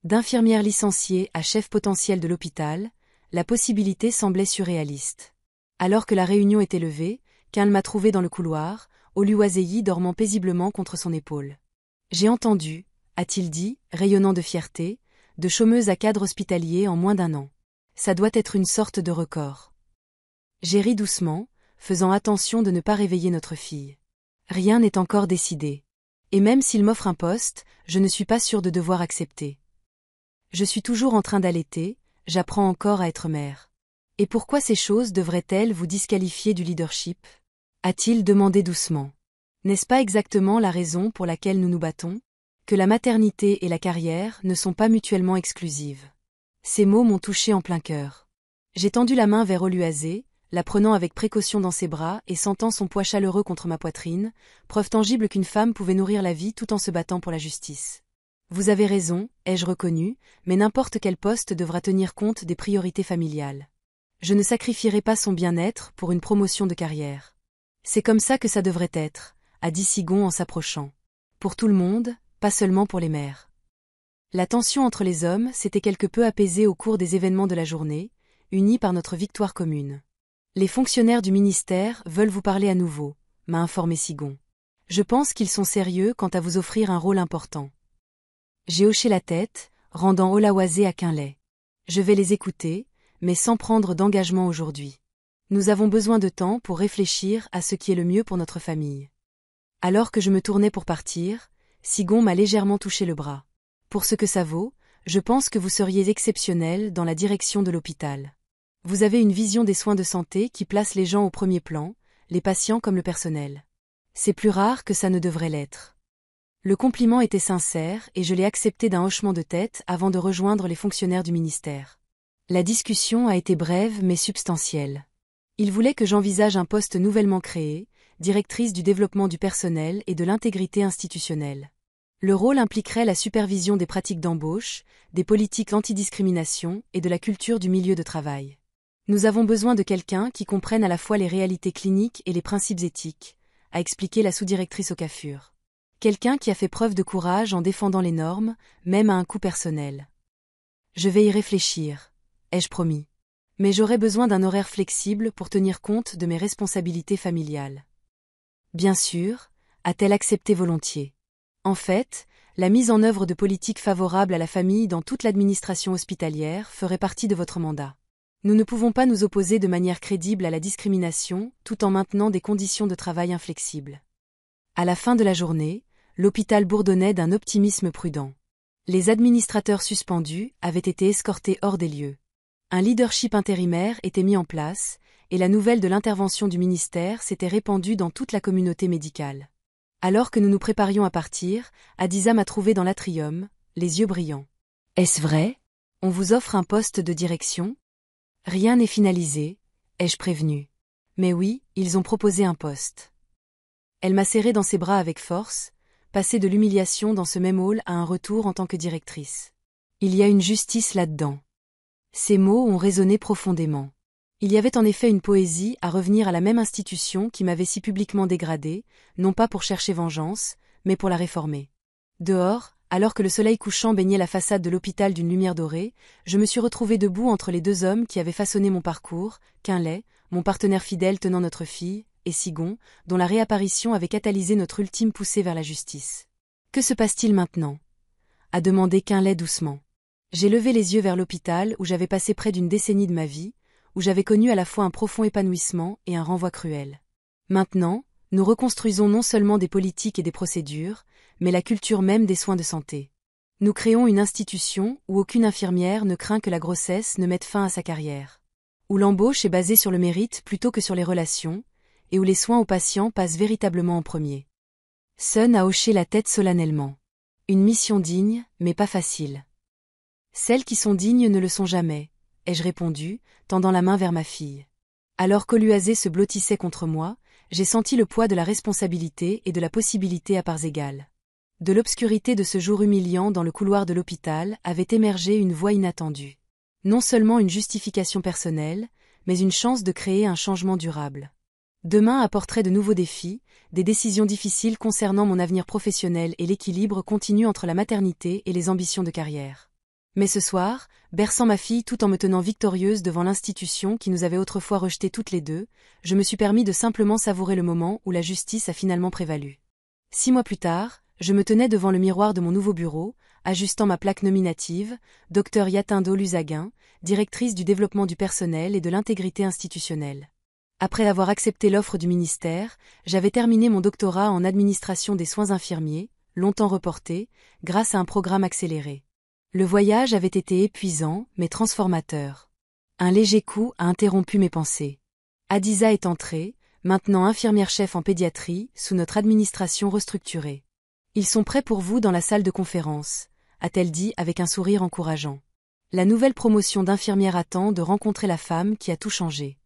D'infirmière licenciée à chef potentiel de l'hôpital, la possibilité semblait surréaliste. Alors que la réunion était levée, Quinl m'a trouvé dans le couloir, Oluwaseyi dormant paisiblement contre son épaule. J'ai entendu, a-t-il dit, rayonnant de fierté, de chômeuse à cadre hospitalier en moins d'1 an. Ça doit être une sorte de record. J'ai ri doucement, faisant attention de ne pas réveiller notre fille. Rien n'est encore décidé. Et même s'il m'offre un poste, je ne suis pas sûre de devoir accepter. Je suis toujours en train d'allaiter, j'apprends encore à être mère. Et pourquoi ces choses devraient-elles vous disqualifier du leadership? A-t-il demandé doucement. N'est-ce pas exactement la raison pour laquelle nous nous battons? Que la maternité et la carrière ne sont pas mutuellement exclusives. Ces mots m'ont touché en plein cœur. J'ai tendu la main vers Oluwase, la prenant avec précaution dans ses bras et sentant son poids chaleureux contre ma poitrine, preuve tangible qu'une femme pouvait nourrir la vie tout en se battant pour la justice. Vous avez raison, ai-je reconnu, mais n'importe quel poste devra tenir compte des priorités familiales. Je ne sacrifierai pas son bien-être pour une promotion de carrière. C'est comme ça que ça devrait être, a dit Sigon en s'approchant. Pour tout le monde, pas seulement pour les mères. La tension entre les hommes s'était quelque peu apaisée au cours des événements de la journée, unis par notre victoire commune. Les fonctionnaires du ministère veulent vous parler à nouveau, m'a informé Sigon. Je pense qu'ils sont sérieux quant à vous offrir un rôle important. J'ai hoché la tête, rendant Oluwase à Quinlay. Je vais les écouter, mais sans prendre d'engagement aujourd'hui. Nous avons besoin de temps pour réfléchir à ce qui est le mieux pour notre famille. Alors que je me tournais pour partir, Sigon m'a légèrement touché le bras. Pour ce que ça vaut, je pense que vous seriez exceptionnel dans la direction de l'hôpital. Vous avez une vision des soins de santé qui place les gens au premier plan, les patients comme le personnel. C'est plus rare que ça ne devrait l'être. Le compliment était sincère et je l'ai accepté d'un hochement de tête avant de rejoindre les fonctionnaires du ministère. La discussion a été brève mais substantielle. Il voulait que j'envisage un poste nouvellement créé, directrice du développement du personnel et de l'intégrité institutionnelle. Le rôle impliquerait la supervision des pratiques d'embauche, des politiques antidiscrimination et de la culture du milieu de travail. Nous avons besoin de quelqu'un qui comprenne à la fois les réalités cliniques et les principes éthiques, a expliqué la sous-directrice au CAFUR. Quelqu'un qui a fait preuve de courage en défendant les normes, même à un coût personnel. Je vais y réfléchir, ai-je promis. Mais j'aurai besoin d'un horaire flexible pour tenir compte de mes responsabilités familiales. Bien sûr, a-t-elle accepté volontiers. En fait, la mise en œuvre de politiques favorables à la famille dans toute l'administration hospitalière ferait partie de votre mandat. Nous ne pouvons pas nous opposer de manière crédible à la discrimination tout en maintenant des conditions de travail inflexibles. À la fin de la journée, l'hôpital bourdonnait d'un optimisme prudent. Les administrateurs suspendus avaient été escortés hors des lieux. Un leadership intérimaire était mis en place, et la nouvelle de l'intervention du ministère s'était répandue dans toute la communauté médicale. Alors que nous nous préparions à partir, Adiza m'a trouvé dans l'atrium, les yeux brillants. « Est-ce vrai ? On vous offre un poste de direction ? » « Rien n'est finalisé, ai-je prévenu. Mais oui, ils ont proposé un poste. » Elle m'a serré dans ses bras avec force, passé de l'humiliation dans ce même hall à un retour en tant que directrice. Il y a une justice là-dedans. Ces mots ont résonné profondément. Il y avait en effet une poésie à revenir à la même institution qui m'avait si publiquement dégradée, non pas pour chercher vengeance, mais pour la réformer. Dehors, alors que le soleil couchant baignait la façade de l'hôpital d'une lumière dorée, je me suis retrouvée debout entre les deux hommes qui avaient façonné mon parcours, Quinlay, mon partenaire fidèle tenant notre fille, et Sigon, dont la réapparition avait catalysé notre ultime poussée vers la justice. « Que se passe-t-il maintenant » a demandé Quinlay doucement. J'ai levé les yeux vers l'hôpital où j'avais passé près d'une décennie de ma vie, où j'avais connu à la fois un profond épanouissement et un renvoi cruel. Maintenant, nous reconstruisons non seulement des politiques et des procédures, mais la culture même des soins de santé. Nous créons une institution où aucune infirmière ne craint que la grossesse ne mette fin à sa carrière. Où l'embauche est basée sur le mérite plutôt que sur les relations, et où les soins aux patients passent véritablement en premier. Sun a hoché la tête solennellement. Une mission digne, mais pas facile. Celles qui sont dignes ne le sont jamais, ai-je répondu, tendant la main vers ma fille. Alors qu'Oluazé se blottissait contre moi, j'ai senti le poids de la responsabilité et de la possibilité à parts égales. De l'obscurité de ce jour humiliant dans le couloir de l'hôpital avait émergé une voix inattendue. Non seulement une justification personnelle, mais une chance de créer un changement durable. Demain apporterait de nouveaux défis, des décisions difficiles concernant mon avenir professionnel et l'équilibre continu entre la maternité et les ambitions de carrière. Mais ce soir, berçant ma fille tout en me tenant victorieuse devant l'institution qui nous avait autrefois rejetées toutes les deux, je me suis permis de simplement savourer le moment où la justice a finalement prévalu. 6 mois plus tard, je me tenais devant le miroir de mon nouveau bureau, ajustant ma plaque nominative, Dr Yatindo Luzaguin, directrice du développement du personnel et de l'intégrité institutionnelle. Après avoir accepté l'offre du ministère, j'avais terminé mon doctorat en administration des soins infirmiers, longtemps reporté, grâce à un programme accéléré. Le voyage avait été épuisant, mais transformateur. Un léger coup a interrompu mes pensées. Adiza est entrée, maintenant infirmière-chef en pédiatrie, sous notre administration restructurée. Ils sont prêts pour vous dans la salle de conférence, a-t-elle dit avec un sourire encourageant. La nouvelle promotion d'infirmière attend de rencontrer la femme qui a tout changé.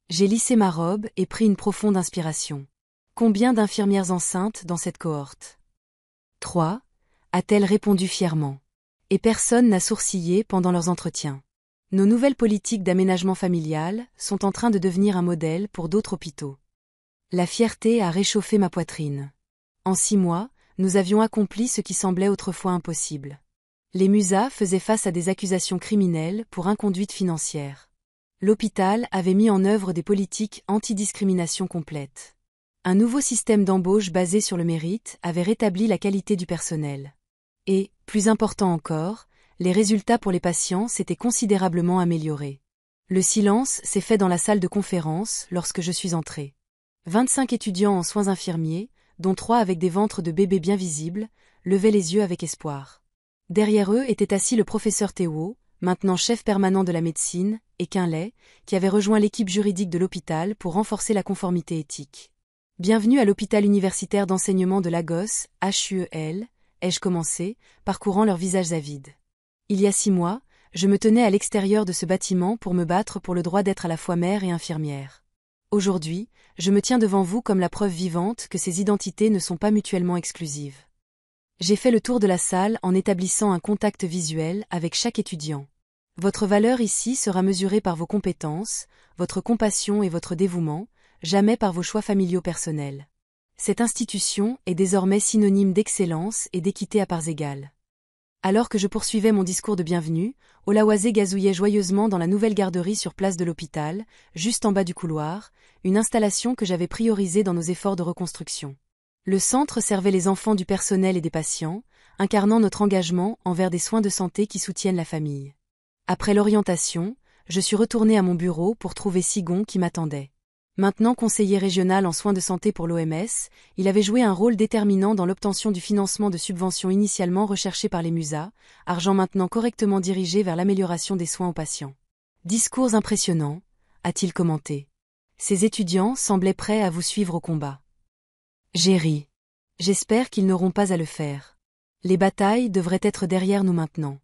J'ai lissé ma robe et pris une profonde inspiration. Combien d'infirmières enceintes dans cette cohorte ? 3, a-t-elle répondu fièrement. Et personne n'a sourcillé pendant leurs entretiens. Nos nouvelles politiques d'aménagement familial sont en train de devenir un modèle pour d'autres hôpitaux. La fierté a réchauffé ma poitrine. En 6 mois, nous avions accompli ce qui semblait autrefois impossible. Les MUSA faisaient face à des accusations criminelles pour inconduite financière. L'hôpital avait mis en œuvre des politiques anti-discrimination complètes. Un nouveau système d'embauche basé sur le mérite avait rétabli la qualité du personnel. Et, plus important encore, les résultats pour les patients s'étaient considérablement améliorés. Le silence s'est fait dans la salle de conférence lorsque je suis entrée. 25 étudiants en soins infirmiers, dont 3 avec des ventres de bébés bien visibles, levaient les yeux avec espoir. Derrière eux était assis le professeur Théo, maintenant chef permanent de la médecine, et Quinlay, qui avait rejoint l'équipe juridique de l'hôpital pour renforcer la conformité éthique. Bienvenue à l'hôpital universitaire d'enseignement de Lagos, HUEL, ai-je commencé, parcourant leurs visages avides. Il y a 6 mois, Je me tenais à l'extérieur de ce bâtiment pour me battre pour le droit d'être à la fois mère et infirmière. Aujourd'hui, je me tiens devant vous comme la preuve vivante que ces identités ne sont pas mutuellement exclusives. J'ai fait le tour de la salle en établissant un contact visuel avec chaque étudiant. Votre valeur ici sera mesurée par vos compétences, votre compassion et votre dévouement, jamais par vos choix familiaux personnels. Cette institution est désormais synonyme d'excellence et d'équité à parts égales. Alors que je poursuivais mon discours de bienvenue, Olawase gazouillait joyeusement dans la nouvelle garderie sur place de l'hôpital, juste en bas du couloir, une installation que j'avais priorisée dans nos efforts de reconstruction. Le centre servait les enfants du personnel et des patients, incarnant notre engagement envers des soins de santé qui soutiennent la famille. Après l'orientation, je suis retournée à mon bureau pour trouver Sigon qui m'attendait. Maintenant conseiller régional en soins de santé pour l'OMS, il avait joué un rôle déterminant dans l'obtention du financement de subventions initialement recherchées par les MUSA, argent maintenant correctement dirigé vers l'amélioration des soins aux patients. Discours impressionnant, a-t-il commenté. Ces étudiants semblaient prêts à vous suivre au combat. J'ai ri. J'espère qu'ils n'auront pas à le faire. Les batailles devraient être derrière nous maintenant.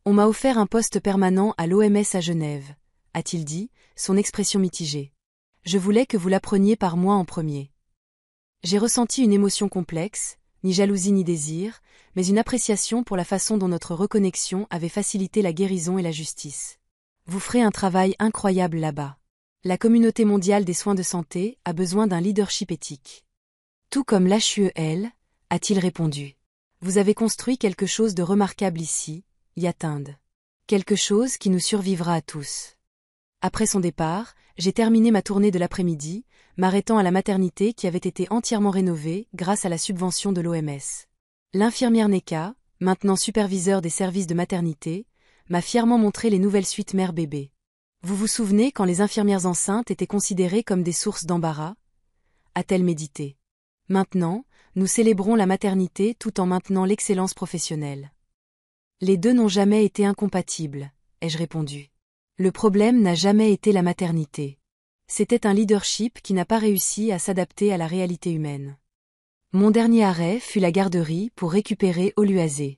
On m'a offert un poste permanent à l'OMS à Genève, a-t-il dit, son expression mitigée. Je voulais que vous l'appreniez par moi en premier. J'ai ressenti une émotion complexe, ni jalousie ni désir, mais une appréciation pour la façon dont notre reconnexion avait facilité la guérison et la justice. Vous ferez un travail incroyable là-bas. La communauté mondiale des soins de santé a besoin d'un leadership éthique. Tout comme l'HUEL, a-t-il répondu. Vous avez construit quelque chose de remarquable ici, Yatinde. Quelque chose qui nous survivra à tous. Après son départ, j'ai terminé ma tournée de l'après-midi, m'arrêtant à la maternité qui avait été entièrement rénovée grâce à la subvention de l'OMS. L'infirmière Neka, maintenant superviseur des services de maternité, m'a fièrement montré les nouvelles suites mère-bébé. Vous vous souvenez quand les infirmières enceintes étaient considérées comme des sources d'embarras ? A-t-elle médité. Maintenant, nous célébrons la maternité tout en maintenant l'excellence professionnelle. Les deux n'ont jamais été incompatibles, ai-je répondu. Le problème n'a jamais été la maternité. C'était un leadership qui n'a pas réussi à s'adapter à la réalité humaine. Mon dernier arrêt fut la garderie pour récupérer Oluwase.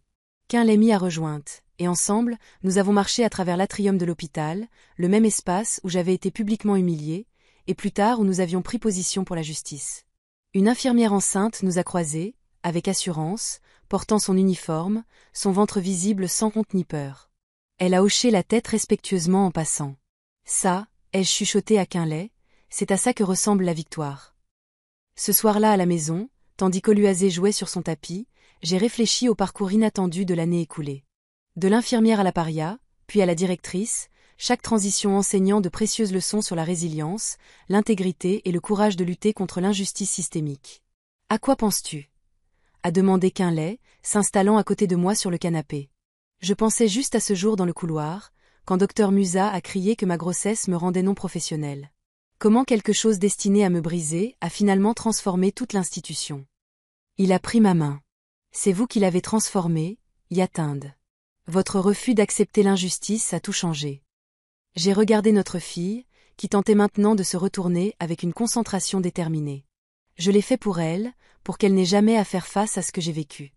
Quinlay m'y a rejointe, et ensemble, nous avons marché à travers l'atrium de l'hôpital, le même espace où j'avais été publiquement humiliée, et plus tard où nous avions pris position pour la justice. Une infirmière enceinte nous a croisés, avec assurance, portant son uniforme, son ventre visible sans honte ni peur. Elle a hoché la tête respectueusement en passant. Ça, ai-je chuchoté à Quinlay, c'est à ça que ressemble la victoire. Ce soir-là à la maison, tandis qu'Oluwase jouait sur son tapis, j'ai réfléchi au parcours inattendu de l'année écoulée. De l'infirmière à la paria, puis à la directrice, chaque transition enseignant de précieuses leçons sur la résilience, l'intégrité et le courage de lutter contre l'injustice systémique. À quoi penses-tu ? A demandé Quinlay, s'installant à côté de moi sur le canapé. Je pensais juste à ce jour dans le couloir, quand Dr Musa a crié que ma grossesse me rendait non professionnelle. Comment quelque chose destiné à me briser a finalement transformé toute l'institution. Il a pris ma main. C'est vous qui l'avez transformée, Yatinde. Votre refus d'accepter l'injustice a tout changé. J'ai regardé notre fille, qui tentait maintenant de se retourner avec une concentration déterminée. Je l'ai fait pour elle, pour qu'elle n'ait jamais à faire face à ce que j'ai vécu.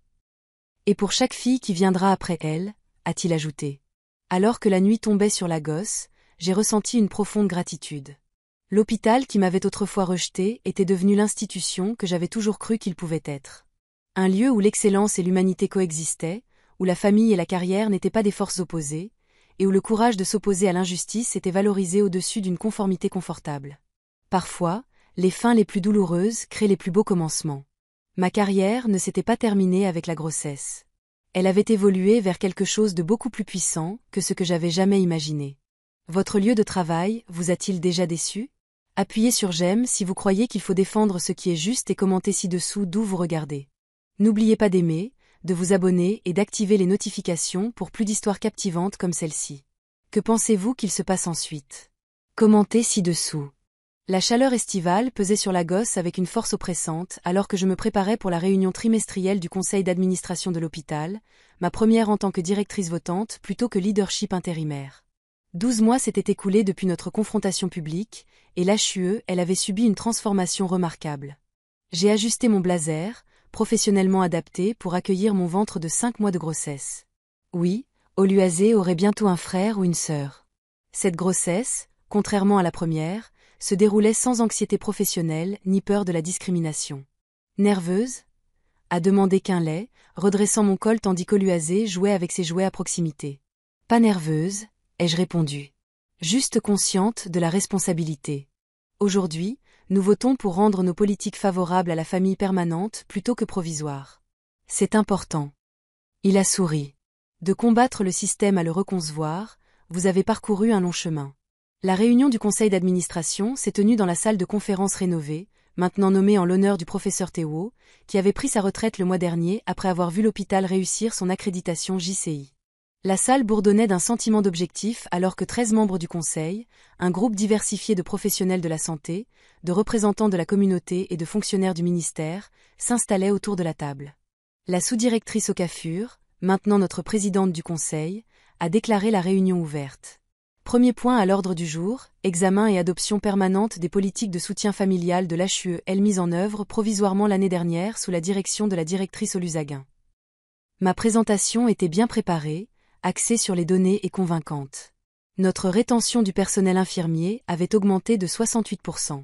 Et pour chaque fille qui viendra après elle, a-t-il ajouté. Alors que la nuit tombait sur la gosse, j'ai ressenti une profonde gratitude. L'hôpital qui m'avait autrefois rejeté était devenu l'institution que j'avais toujours cru qu'il pouvait être. Un lieu où l'excellence et l'humanité coexistaient, où la famille et la carrière n'étaient pas des forces opposées, et où le courage de s'opposer à l'injustice était valorisé au-dessus d'une conformité confortable. Parfois, les fins les plus douloureuses créent les plus beaux commencements. Ma carrière ne s'était pas terminée avec la grossesse. Elle avait évolué vers quelque chose de beaucoup plus puissant que ce que j'avais jamais imaginé. Votre lieu de travail vous a-t-il déjà déçu ? Appuyez sur j'aime si vous croyez qu'il faut défendre ce qui est juste et commentez ci-dessous d'où vous regardez. N'oubliez pas d'aimer, de vous abonner et d'activer les notifications pour plus d'histoires captivantes comme celle-ci. Que pensez-vous qu'il se passe ensuite ? Commentez ci-dessous. La chaleur estivale pesait sur la gosse avec une force oppressante alors que je me préparais pour la réunion trimestrielle du conseil d'administration de l'hôpital, ma première en tant que directrice votante plutôt que leadership intérimaire. 12 mois s'étaient écoulés depuis notre confrontation publique, et l'HUE, elle avait subi une transformation remarquable. J'ai ajusté mon blazer, professionnellement adapté pour accueillir mon ventre de 5 mois de grossesse. Oui, Oluwase aurait bientôt un frère ou une sœur. Cette grossesse, contrairement à la première, se déroulait sans anxiété professionnelle ni peur de la discrimination. Nerveuse, a demandé Quinlay, redressant mon col tandis qu'Oluwase jouait avec ses jouets à proximité. Pas nerveuse, ai-je répondu. Juste consciente de la responsabilité. Aujourd'hui, nous votons pour rendre nos politiques favorables à la famille permanente plutôt que provisoire. C'est important. Il a souri. De combattre le système à le reconcevoir, vous avez parcouru un long chemin. La réunion du conseil d'administration s'est tenue dans la salle de conférence rénovée, maintenant nommée en l'honneur du professeur Théo, qui avait pris sa retraite le mois dernier après avoir vu l'hôpital réussir son accréditation JCI. La salle bourdonnait d'un sentiment d'objectif alors que 13 membres du conseil, un groupe diversifié de professionnels de la santé, de représentants de la communauté et de fonctionnaires du ministère, s'installaient autour de la table. La sous-directrice Okafor, maintenant notre présidente du conseil, a déclaré la réunion ouverte. Premier point à l'ordre du jour, examen et adoption permanente des politiques de soutien familial de l'HUEL mises en œuvre provisoirement l'année dernière sous la direction de la directrice Oluwase. Ma présentation était bien préparée, axée sur les données et convaincante. Notre rétention du personnel infirmier avait augmenté de 68%.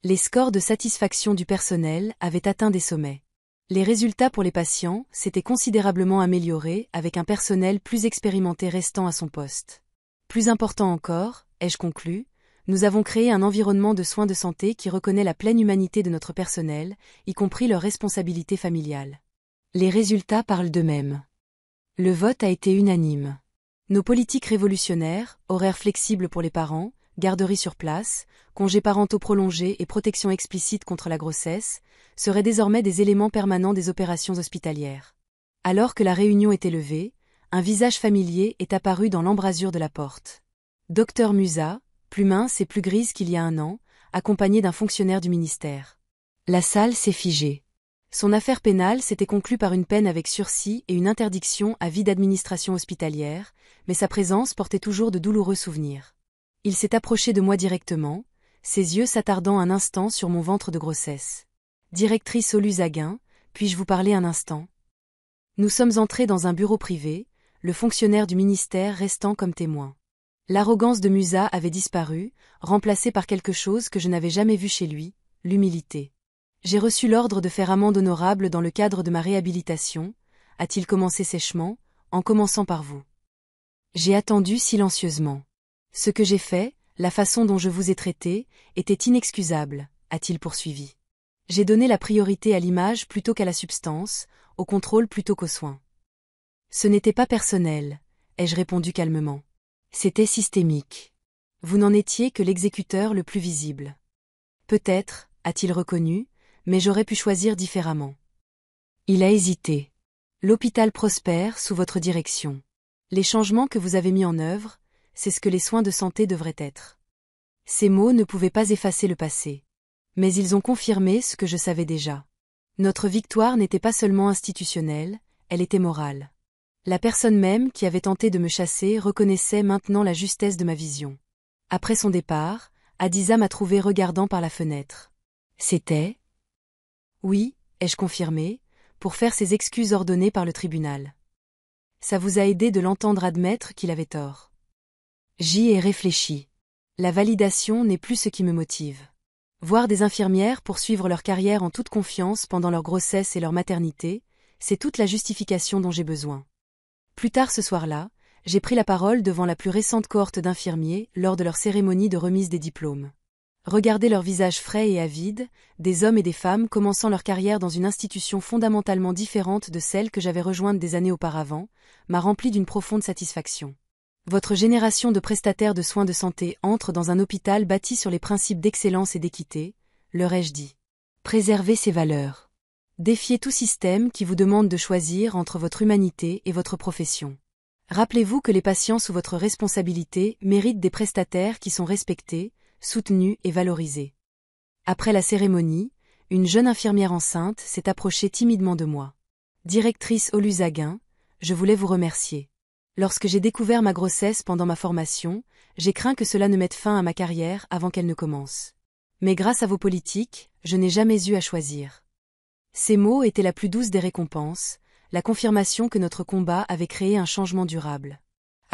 Les scores de satisfaction du personnel avaient atteint des sommets. Les résultats pour les patients s'étaient considérablement améliorés avec un personnel plus expérimenté restant à son poste. Plus important encore, ai-je conclu, nous avons créé un environnement de soins de santé qui reconnaît la pleine humanité de notre personnel, y compris leur responsabilité familiale. Les résultats parlent d'eux-mêmes. Le vote a été unanime. Nos politiques révolutionnaires, horaires flexibles pour les parents, garderie sur place, congés parentaux prolongés et protection explicite contre la grossesse, seraient désormais des éléments permanents des opérations hospitalières. Alors que la réunion était levée, un visage familier est apparu dans l'embrasure de la porte. Dr Musa, plus mince et plus grise qu'il y a un an, accompagné d'un fonctionnaire du ministère. La salle s'est figée. Son affaire pénale s'était conclue par une peine avec sursis et une interdiction à vie d'administration hospitalière, mais sa présence portait toujours de douloureux souvenirs. Il s'est approché de moi directement, ses yeux s'attardant un instant sur mon ventre de grossesse. Directrice Oluwase, puis-je vous parler un instant? Nous sommes entrés dans un bureau privé, le fonctionnaire du ministère restant comme témoin. L'arrogance de Musa avait disparu, remplacée par quelque chose que je n'avais jamais vu chez lui, l'humilité. J'ai reçu l'ordre de faire amende honorable dans le cadre de ma réhabilitation, a-t-il commencé sèchement, en commençant par vous. J'ai attendu silencieusement. Ce que j'ai fait, la façon dont je vous ai traité, était inexcusable, a-t-il poursuivi. J'ai donné la priorité à l'image plutôt qu'à la substance, au contrôle plutôt qu'aux soins. Ce n'était pas personnel, ai-je répondu calmement. C'était systémique. Vous n'en étiez que l'exécuteur le plus visible. Peut-être, a-t-il reconnu, mais j'aurais pu choisir différemment. Il a hésité. L'hôpital prospère sous votre direction. Les changements que vous avez mis en œuvre, c'est ce que les soins de santé devraient être. Ces mots ne pouvaient pas effacer le passé. Mais ils ont confirmé ce que je savais déjà. Notre victoire n'était pas seulement institutionnelle, elle était morale. La personne même qui avait tenté de me chasser reconnaissait maintenant la justesse de ma vision. Après son départ, Hadiza m'a trouvé regardant par la fenêtre. C'était ? Oui, ai-je confirmé, pour faire ses excuses ordonnées par le tribunal. Ça vous a aidé de l'entendre admettre qu'il avait tort. J'y ai réfléchi. La validation n'est plus ce qui me motive. Voir des infirmières poursuivre leur carrière en toute confiance pendant leur grossesse et leur maternité, c'est toute la justification dont j'ai besoin. Plus tard ce soir-là, j'ai pris la parole devant la plus récente cohorte d'infirmiers lors de leur cérémonie de remise des diplômes. Regarder leurs visages frais et avides, des hommes et des femmes commençant leur carrière dans une institution fondamentalement différente de celle que j'avais rejointe des années auparavant, m'a rempli d'une profonde satisfaction. Votre génération de prestataires de soins de santé entre dans un hôpital bâti sur les principes d'excellence et d'équité, leur ai-je dit. Préservez ces valeurs. Défiez tout système qui vous demande de choisir entre votre humanité et votre profession. Rappelez-vous que les patients sous votre responsabilité méritent des prestataires qui sont respectés, soutenus et valorisés. Après la cérémonie, une jeune infirmière enceinte s'est approchée timidement de moi. Directrice Oluwase, je voulais vous remercier. Lorsque j'ai découvert ma grossesse pendant ma formation, j'ai craint que cela ne mette fin à ma carrière avant qu'elle ne commence. Mais grâce à vos politiques, je n'ai jamais eu à choisir. Ces mots étaient la plus douce des récompenses, la confirmation que notre combat avait créé un changement durable.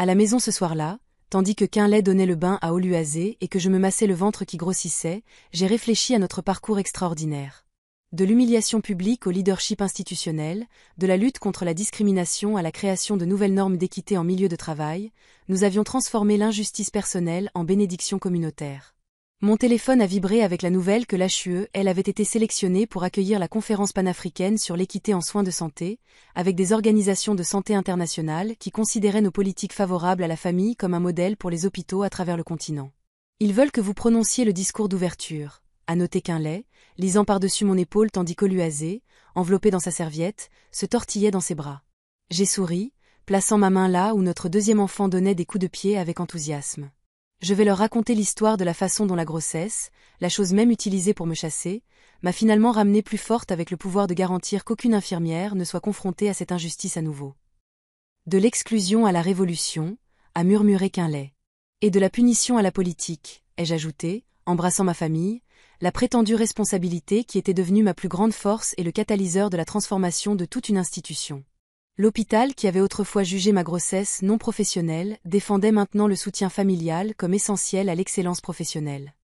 À la maison ce soir-là, tandis que Quinlay donnait le bain à Oluwase et que je me massais le ventre qui grossissait, j'ai réfléchi à notre parcours extraordinaire. De l'humiliation publique au leadership institutionnel, de la lutte contre la discrimination à la création de nouvelles normes d'équité en milieu de travail, nous avions transformé l'injustice personnelle en bénédiction communautaire. Mon téléphone a vibré avec la nouvelle que l'HUE, elle avait été sélectionnée pour accueillir la conférence panafricaine sur l'équité en soins de santé, avec des organisations de santé internationales qui considéraient nos politiques favorables à la famille comme un modèle pour les hôpitaux à travers le continent. Ils veulent que vous prononciez le discours d'ouverture, a noté Quinlay, lisant par-dessus mon épaule tandis qu'Oluwase, enveloppé dans sa serviette, se tortillait dans ses bras. J'ai souri, plaçant ma main là où notre deuxième enfant donnait des coups de pied avec enthousiasme. Je vais leur raconter l'histoire de la façon dont la grossesse, la chose même utilisée pour me chasser, m'a finalement ramenée plus forte avec le pouvoir de garantir qu'aucune infirmière ne soit confrontée à cette injustice à nouveau. De l'exclusion à la révolution, a murmuré Quinlay. Et de la punition à la politique, ai-je ajouté, embrassant ma famille, la prétendue responsabilité qui était devenue ma plus grande force et le catalyseur de la transformation de toute une institution. L'hôpital qui avait autrefois jugé ma grossesse non professionnelle défendait maintenant le soutien familial comme essentiel à l'excellence professionnelle.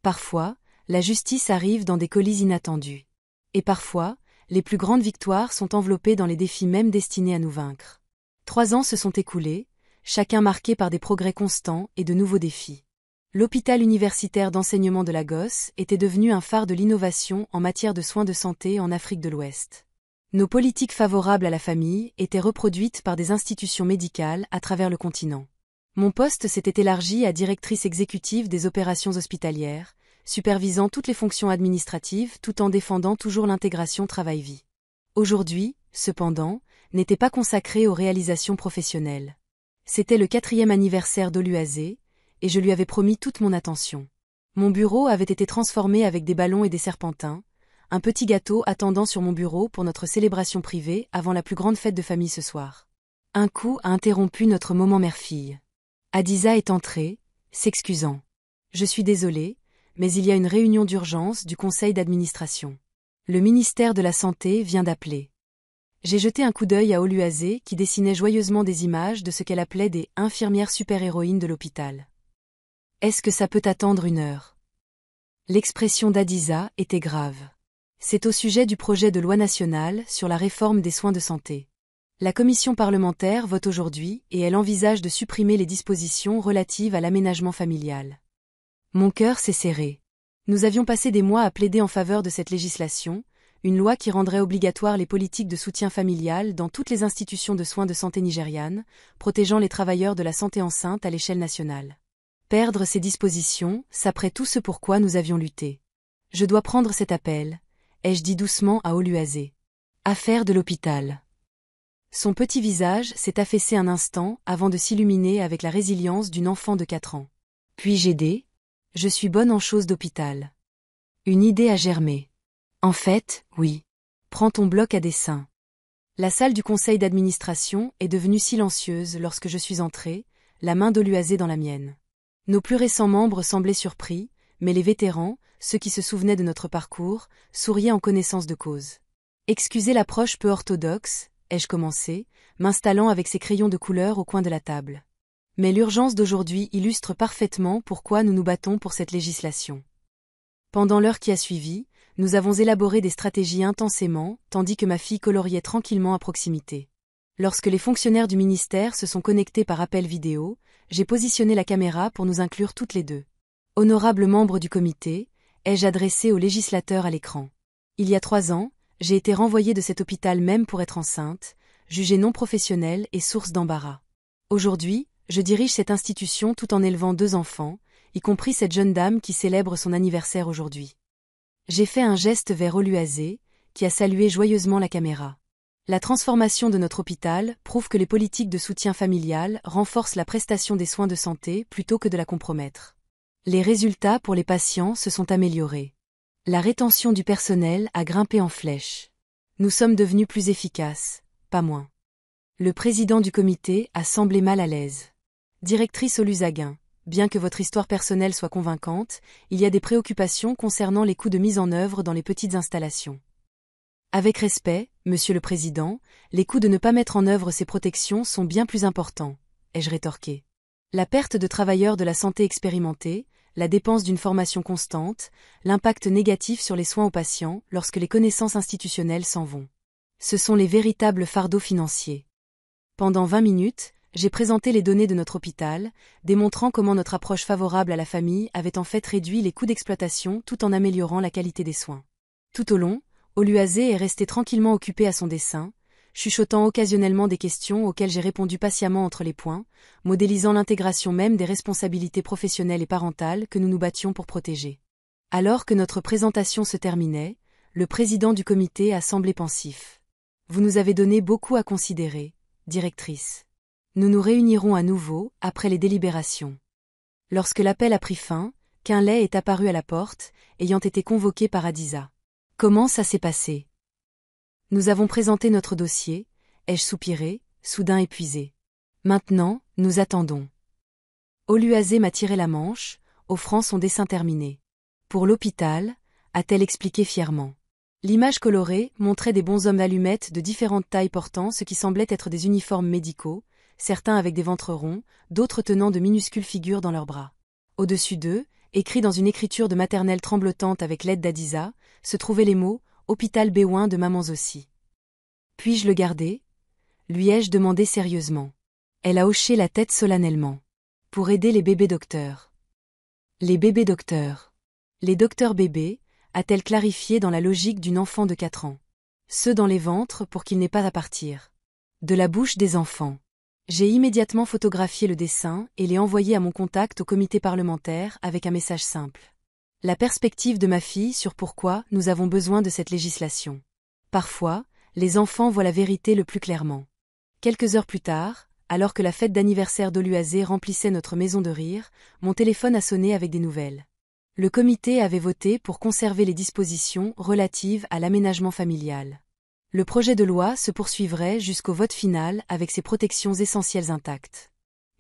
Parfois, la justice arrive dans des colis inattendus. Et parfois, les plus grandes victoires sont enveloppées dans les défis même destinés à nous vaincre. 3 ans se sont écoulés, chacun marqué par des progrès constants et de nouveaux défis. L'hôpital universitaire d'enseignement de Lagos était devenu un phare de l'innovation en matière de soins de santé en Afrique de l'Ouest. Nos politiques favorables à la famille étaient reproduites par des institutions médicales à travers le continent. Mon poste s'était élargi à directrice exécutive des opérations hospitalières, supervisant toutes les fonctions administratives tout en défendant toujours l'intégration travail-vie. Aujourd'hui, cependant, n'était pas consacré aux réalisations professionnelles. C'était le 4e anniversaire d'Oluwase, et je lui avais promis toute mon attention. Mon bureau avait été transformé avec des ballons et des serpentins, un petit gâteau attendant sur mon bureau pour notre célébration privée avant la plus grande fête de famille ce soir. Un coup a interrompu notre moment mère-fille. Hadiza est entrée, s'excusant. Je suis désolée, mais il y a une réunion d'urgence du conseil d'administration. Le ministère de la Santé vient d'appeler. J'ai jeté un coup d'œil à Oluwase qui dessinait joyeusement des images de ce qu'elle appelait des infirmières super-héroïnes de l'hôpital. Est-ce que ça peut attendre 1 heure? L'expression d'Hadiza était grave. C'est au sujet du projet de loi nationale sur la réforme des soins de santé. La commission parlementaire vote aujourd'hui et elle envisage de supprimer les dispositions relatives à l'aménagement familial. Mon cœur s'est serré. Nous avions passé des mois à plaider en faveur de cette législation, une loi qui rendrait obligatoire les politiques de soutien familial dans toutes les institutions de soins de santé nigérianes, protégeant les travailleurs de la santé enceinte à l'échelle nationale. Perdre ces dispositions, c'après tout ce pourquoi nous avions lutté. Je dois prendre cet appel, ai-je dit doucement à Oluwase. Affaire de l'hôpital. Son petit visage s'est affaissé un instant avant de s'illuminer avec la résilience d'une enfant de 4 ans. Puis-je aider? Je suis bonne en choses d'hôpital. Une idée a germé. En fait, oui. Prends ton bloc à dessin. La salle du conseil d'administration est devenue silencieuse lorsque je suis entrée, la main d'Oluwase dans la mienne. Nos plus récents membres semblaient surpris, mais les vétérans, ceux qui se souvenaient de notre parcours, souriaient en connaissance de cause. Excusez l'approche peu orthodoxe, ai-je commencé, m'installant avec ses crayons de couleur au coin de la table. Mais l'urgence d'aujourd'hui illustre parfaitement pourquoi nous nous battons pour cette législation. Pendant l'heure qui a suivi, nous avons élaboré des stratégies intensément, tandis que ma fille coloriait tranquillement à proximité. Lorsque les fonctionnaires du ministère se sont connectés par appel vidéo, j'ai positionné la caméra pour nous inclure toutes les deux. Honorables membres du comité, ai-je adressé au législateur à l'écran. Il y a 3 ans, j'ai été renvoyée de cet hôpital même pour être enceinte, jugée non professionnelle et source d'embarras. Aujourd'hui, je dirige cette institution tout en élevant 2 enfants, y compris cette jeune dame qui célèbre son anniversaire aujourd'hui. J'ai fait un geste vers Oluwase, qui a salué joyeusement la caméra. La transformation de notre hôpital prouve que les politiques de soutien familial renforcent la prestation des soins de santé plutôt que de la compromettre. Les résultats pour les patients se sont améliorés. La rétention du personnel a grimpé en flèche. Nous sommes devenus plus efficaces, pas moins. Le président du comité a semblé mal à l'aise. Directrice Oluwase, bien que votre histoire personnelle soit convaincante, il y a des préoccupations concernant les coûts de mise en œuvre dans les petites installations. Avec respect, Monsieur le Président, les coûts de ne pas mettre en œuvre ces protections sont bien plus importants, ai-je rétorqué. La perte de travailleurs de la santé expérimentés, la dépense d'une formation constante, l'impact négatif sur les soins aux patients lorsque les connaissances institutionnelles s'en vont. Ce sont les véritables fardeaux financiers. Pendant 20 minutes, j'ai présenté les données de notre hôpital, démontrant comment notre approche favorable à la famille avait en fait réduit les coûts d'exploitation tout en améliorant la qualité des soins. Tout au long, Oluwase est resté tranquillement occupé à son dessin, chuchotant occasionnellement des questions auxquelles j'ai répondu patiemment entre les points, modélisant l'intégration même des responsabilités professionnelles et parentales que nous nous battions pour protéger. Alors que notre présentation se terminait, le président du comité a semblé pensif. « Vous nous avez donné beaucoup à considérer, directrice. Nous nous réunirons à nouveau, après les délibérations. » Lorsque l'appel a pris fin, Quinlay est apparu à la porte, ayant été convoqué par Hadiza. « Comment ça s'est passé ? » « Nous avons présenté notre dossier, ai-je soupiré, soudain épuisé. Maintenant, nous attendons. » Oluwase m'a tiré la manche, offrant son dessin terminé. « Pour l'hôpital, » a-t-elle expliqué fièrement. L'image colorée montrait des bonshommes allumettes de différentes tailles portant ce qui semblait être des uniformes médicaux, certains avec des ventres ronds, d'autres tenant de minuscules figures dans leurs bras. Au-dessus d'eux, écrits dans une écriture de maternelle tremblotante avec l'aide d'Hadiza, se trouvaient les mots « Hôpital Béouin de Mamans aussi ». « Puis-je le garder ?» lui ai-je demandé sérieusement. Elle a hoché la tête solennellement. « Pour aider les bébés docteurs. » Les bébés docteurs. Les docteurs bébés, a-t-elle clarifié dans la logique d'une enfant de 4 ans. Ceux dans les ventres pour qu'ils n'aient pas à partir. De la bouche des enfants. J'ai immédiatement photographié le dessin et l'ai envoyé à mon contact au comité parlementaire avec un message simple. La perspective de ma fille sur pourquoi nous avons besoin de cette législation. Parfois, les enfants voient la vérité le plus clairement. Quelques heures plus tard, alors que la fête d'anniversaire d'Oluwase remplissait notre maison de rire, mon téléphone a sonné avec des nouvelles. Le comité avait voté pour conserver les dispositions relatives à l'aménagement familial. Le projet de loi se poursuivrait jusqu'au vote final avec ses protections essentielles intactes.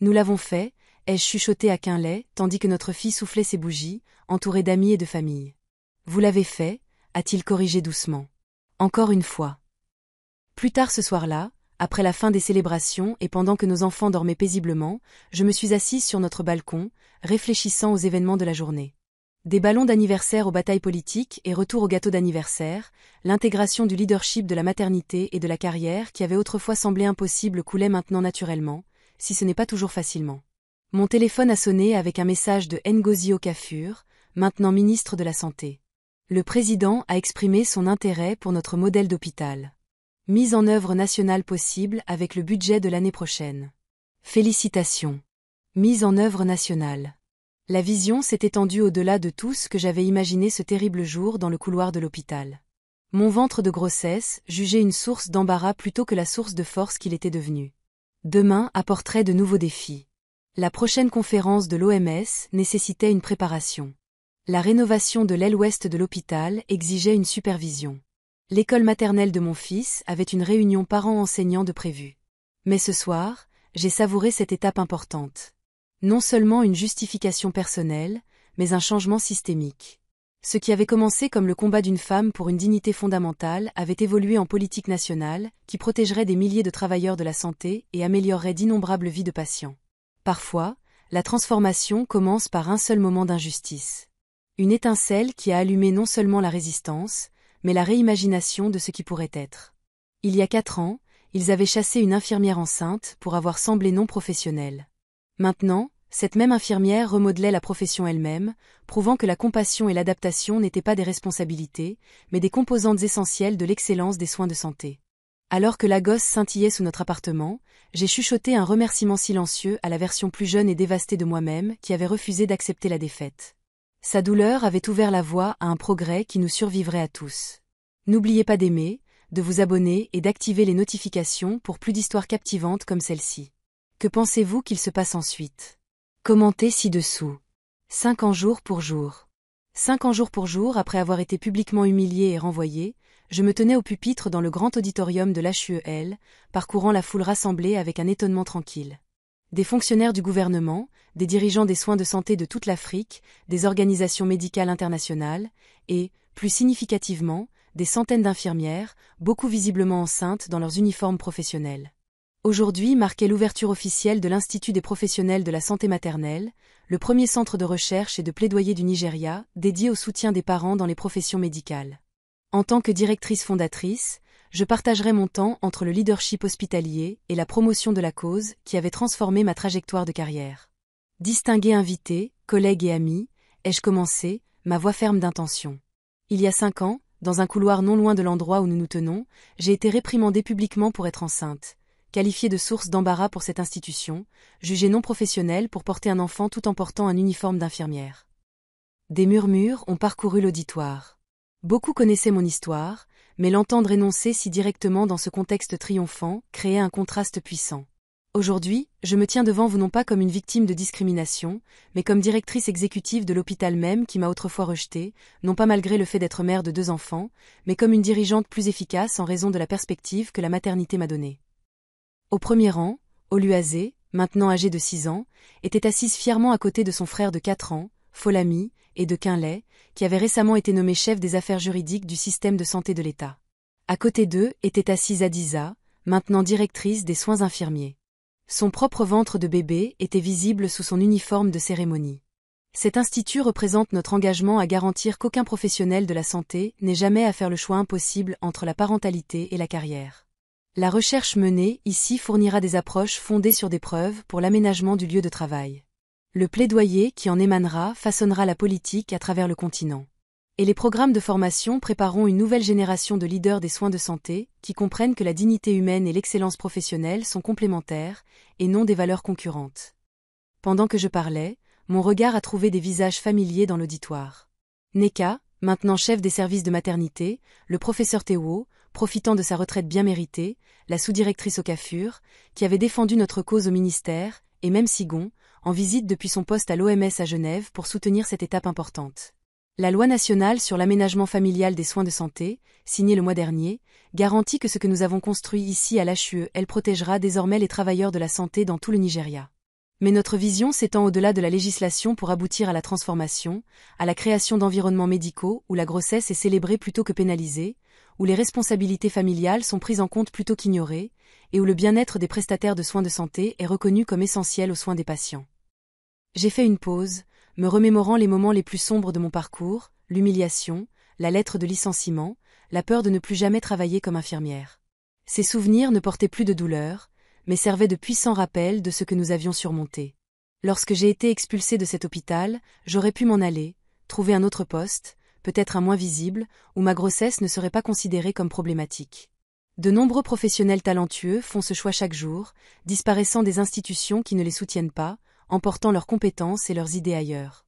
Nous l'avons fait, ai-je chuchoté à Quinlay, tandis que notre fille soufflait ses bougies, entourée d'amis et de famille. Vous l'avez fait, a-t-il corrigé doucement. Encore une fois. Plus tard ce soir-là, après la fin des célébrations et pendant que nos enfants dormaient paisiblement, je me suis assise sur notre balcon, réfléchissant aux événements de la journée. Des ballons d'anniversaire aux batailles politiques et retour au gâteau d'anniversaire, l'intégration du leadership de la maternité et de la carrière qui avait autrefois semblé impossible coulait maintenant naturellement, si ce n'est pas toujours facilement. Mon téléphone a sonné avec un message de Ngozi Okafor, maintenant ministre de la Santé. Le président a exprimé son intérêt pour notre modèle d'hôpital. Mise en œuvre nationale possible avec le budget de l'année prochaine. Félicitations. Mise en œuvre nationale. La vision s'est étendue au-delà de tout ce que j'avais imaginé ce terrible jour dans le couloir de l'hôpital. Mon ventre de grossesse jugeait une source d'embarras plutôt que la source de force qu'il était devenu. Demain apporterait de nouveaux défis. La prochaine conférence de l'OMS nécessitait une préparation. La rénovation de l'aile ouest de l'hôpital exigeait une supervision. L'école maternelle de mon fils avait une réunion parents-enseignants de prévue. Mais ce soir, j'ai savouré cette étape importante. Non seulement une justification personnelle, mais un changement systémique. Ce qui avait commencé comme le combat d'une femme pour une dignité fondamentale avait évolué en politique nationale, qui protégerait des milliers de travailleurs de la santé et améliorerait d'innombrables vies de patients. Parfois, la transformation commence par un seul moment d'injustice. Une étincelle qui a allumé non seulement la résistance, mais la réimagination de ce qui pourrait être. Il y a 4 ans, ils avaient chassé une infirmière enceinte pour avoir semblé non professionnelle. Maintenant, cette même infirmière remodelait la profession elle-même, prouvant que la compassion et l'adaptation n'étaient pas des responsabilités, mais des composantes essentielles de l'excellence des soins de santé. Alors que la gosse scintillait sous notre appartement, j'ai chuchoté un remerciement silencieux à la version plus jeune et dévastée de moi-même qui avait refusé d'accepter la défaite. Sa douleur avait ouvert la voie à un progrès qui nous survivrait à tous. N'oubliez pas d'aimer, de vous abonner et d'activer les notifications pour plus d'histoires captivantes comme celle-ci. Que pensez-vous qu'il se passe ensuite? Commentez ci-dessous. 5 ans jour pour jour. 5 ans jour pour jour après avoir été publiquement humilié et renvoyé, je me tenais au pupitre dans le grand auditorium de l'HUEL, parcourant la foule rassemblée avec un étonnement tranquille. Des fonctionnaires du gouvernement, des dirigeants des soins de santé de toute l'Afrique, des organisations médicales internationales, et, plus significativement, des centaines d'infirmières, beaucoup visiblement enceintes dans leurs uniformes professionnels. Aujourd'hui marquait l'ouverture officielle de l'Institut des professionnels de la santé maternelle, le premier centre de recherche et de plaidoyer du Nigeria, dédié au soutien des parents dans les professions médicales. En tant que directrice fondatrice, je partagerai mon temps entre le leadership hospitalier et la promotion de la cause qui avait transformé ma trajectoire de carrière. Distingués invités, collègues et amis, ai-je commencé, ma voix ferme d'intention. Il y a 5 ans, dans un couloir non loin de l'endroit où nous nous tenons, j'ai été réprimandée publiquement pour être enceinte, qualifiée de source d'embarras pour cette institution, jugée non professionnelle pour porter un enfant tout en portant un uniforme d'infirmière. Des murmures ont parcouru l'auditoire. Beaucoup connaissaient mon histoire, mais l'entendre énoncer si directement dans ce contexte triomphant créait un contraste puissant. Aujourd'hui, je me tiens devant vous non pas comme une victime de discrimination, mais comme directrice exécutive de l'hôpital même qui m'a autrefois rejetée, non pas malgré le fait d'être mère de 2 enfants, mais comme une dirigeante plus efficace en raison de la perspective que la maternité m'a donnée. Au premier rang, Oluwase, maintenant âgé de 6 ans, était assise fièrement à côté de son frère de 4 ans, Folami, et de Quinlay, qui avait récemment été nommé chef des affaires juridiques du système de santé de l'État. À côté d'eux était assise Adiza, maintenant directrice des soins infirmiers. Son propre ventre de bébé était visible sous son uniforme de cérémonie. Cet institut représente notre engagement à garantir qu'aucun professionnel de la santé n'ait jamais à faire le choix impossible entre la parentalité et la carrière. La recherche menée ici fournira des approches fondées sur des preuves pour l'aménagement du lieu de travail. Le plaidoyer qui en émanera façonnera la politique à travers le continent. Et les programmes de formation prépareront une nouvelle génération de leaders des soins de santé qui comprennent que la dignité humaine et l'excellence professionnelle sont complémentaires et non des valeurs concurrentes. Pendant que je parlais, mon regard a trouvé des visages familiers dans l'auditoire. Neka, maintenant chef des services de maternité, le professeur Théo, profitant de sa retraite bien méritée, la sous-directrice au CAFUR, qui avait défendu notre cause au ministère, et même Sigon, en visite depuis son poste à l'OMS à Genève pour soutenir cette étape importante. La loi nationale sur l'aménagement familial des soins de santé, signée le mois dernier, garantit que ce que nous avons construit ici à l'HUE, elle protégera désormais les travailleurs de la santé dans tout le Nigeria. Mais notre vision s'étend au-delà de la législation pour aboutir à la transformation, à la création d'environnements médicaux où la grossesse est célébrée plutôt que pénalisée, où les responsabilités familiales sont prises en compte plutôt qu'ignorées, et où le bien-être des prestataires de soins de santé est reconnu comme essentiel aux soins des patients. J'ai fait une pause, me remémorant les moments les plus sombres de mon parcours, l'humiliation, la lettre de licenciement, la peur de ne plus jamais travailler comme infirmière. Ces souvenirs ne portaient plus de douleur, mais servaient de puissants rappels de ce que nous avions surmonté. Lorsque j'ai été expulsée de cet hôpital, j'aurais pu m'en aller, trouver un autre poste, peut-être un moins visible, où ma grossesse ne serait pas considérée comme problématique. De nombreux professionnels talentueux font ce choix chaque jour, disparaissant des institutions qui ne les soutiennent pas, emportant leurs compétences et leurs idées ailleurs.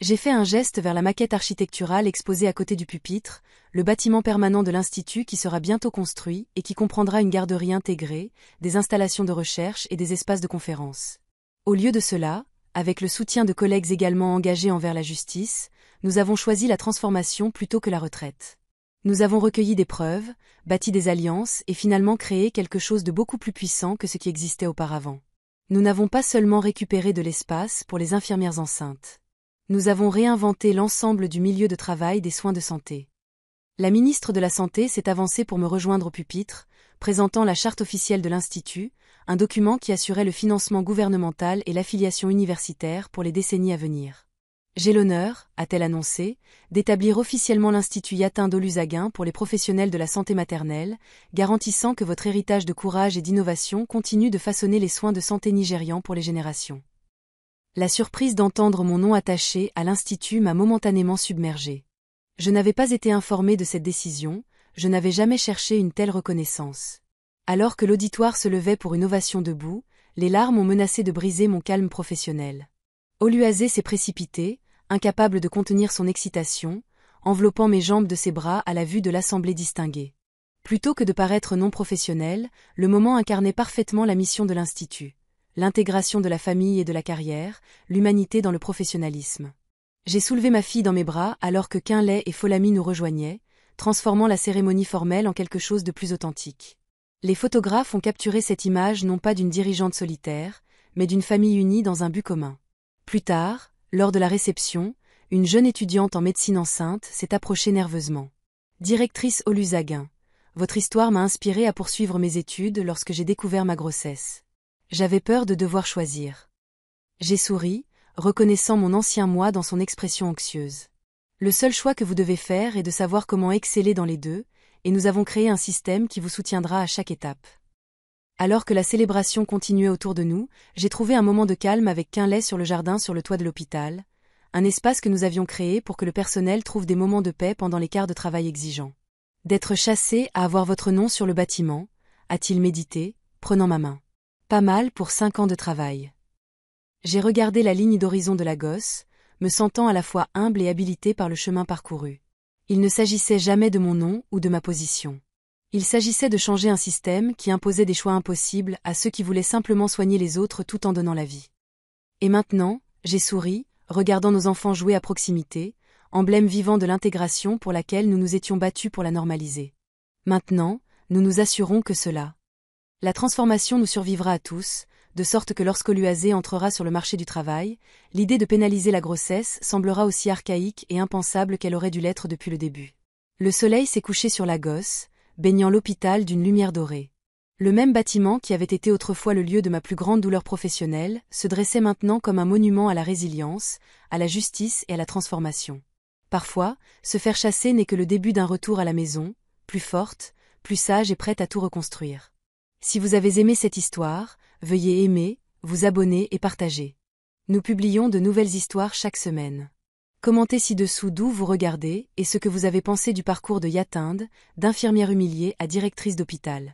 J'ai fait un geste vers la maquette architecturale exposée à côté du pupitre, le bâtiment permanent de l'Institut qui sera bientôt construit et qui comprendra une garderie intégrée, des installations de recherche et des espaces de conférence. Au lieu de cela, avec le soutien de collègues également engagés envers la justice, nous avons choisi la transformation plutôt que la retraite. Nous avons recueilli des preuves, bâti des alliances et finalement créé quelque chose de beaucoup plus puissant que ce qui existait auparavant. Nous n'avons pas seulement récupéré de l'espace pour les infirmières enceintes. Nous avons réinventé l'ensemble du milieu de travail des soins de santé. La ministre de la Santé s'est avancée pour me rejoindre au pupitre, présentant la charte officielle de l'Institut, un document qui assurait le financement gouvernemental et l'affiliation universitaire pour les décennies à venir. J'ai l'honneur, a-t-elle annoncé, d'établir officiellement l'Institut Yatin d'Oluzaguin pour les professionnels de la santé maternelle, garantissant que votre héritage de courage et d'innovation continue de façonner les soins de santé nigérians pour les générations. La surprise d'entendre mon nom attaché à l'Institut m'a momentanément submergée. Je n'avais pas été informée de cette décision, je n'avais jamais cherché une telle reconnaissance. Alors que l'auditoire se levait pour une ovation debout, les larmes ont menacé de briser mon calme professionnel. Oluwase s'est précipité, incapable de contenir son excitation, enveloppant mes jambes de ses bras à la vue de l'assemblée distinguée. Plutôt que de paraître non professionnel, le moment incarnait parfaitement la mission de l'Institut. L'intégration de la famille et de la carrière, l'humanité dans le professionnalisme. J'ai soulevé ma fille dans mes bras alors que Quinlay et Folami nous rejoignaient, transformant la cérémonie formelle en quelque chose de plus authentique. Les photographes ont capturé cette image non pas d'une dirigeante solitaire, mais d'une famille unie dans un but commun. Plus tard, lors de la réception, une jeune étudiante en médecine enceinte s'est approchée nerveusement. « Directrice Oluzaguin, votre histoire m'a inspiré à poursuivre mes études lorsque j'ai découvert ma grossesse. J'avais peur de devoir choisir. J'ai souri, reconnaissant mon ancien moi dans son expression anxieuse. Le seul choix que vous devez faire est de savoir comment exceller dans les deux, et nous avons créé un système qui vous soutiendra à chaque étape. Alors que la célébration continuait autour de nous, j'ai trouvé un moment de calme avec Quinlay sur le jardin sur le toit de l'hôpital, un espace que nous avions créé pour que le personnel trouve des moments de paix pendant les quarts de travail exigeants. D'être chassé à avoir votre nom sur le bâtiment, a-t-il médité, prenant ma main. Pas mal pour 5 ans de travail. J'ai regardé la ligne d'horizon de la gosse, me sentant à la fois humble et habilité par le chemin parcouru. Il ne s'agissait jamais de mon nom ou de ma position. Il s'agissait de changer un système qui imposait des choix impossibles à ceux qui voulaient simplement soigner les autres tout en donnant la vie. Et maintenant, j'ai souri, regardant nos enfants jouer à proximité, emblème vivant de l'intégration pour laquelle nous nous étions battus pour la normaliser. Maintenant, nous nous assurons que la transformation nous survivra à tous, de sorte que lorsque l'UAZ entrera sur le marché du travail, l'idée de pénaliser la grossesse semblera aussi archaïque et impensable qu'elle aurait dû l'être depuis le début. Le soleil s'est couché sur la gosse, baignant l'hôpital d'une lumière dorée. Le même bâtiment qui avait été autrefois le lieu de ma plus grande douleur professionnelle se dressait maintenant comme un monument à la résilience, à la justice et à la transformation. Parfois, se faire chasser n'est que le début d'un retour à la maison, plus forte, plus sage et prête à tout reconstruire. Si vous avez aimé cette histoire, veuillez aimer, vous abonner et partager. Nous publions de nouvelles histoires chaque semaine. Commentez ci-dessous d'où vous regardez et ce que vous avez pensé du parcours de Yatinde, d'infirmière humiliée à directrice d'hôpital.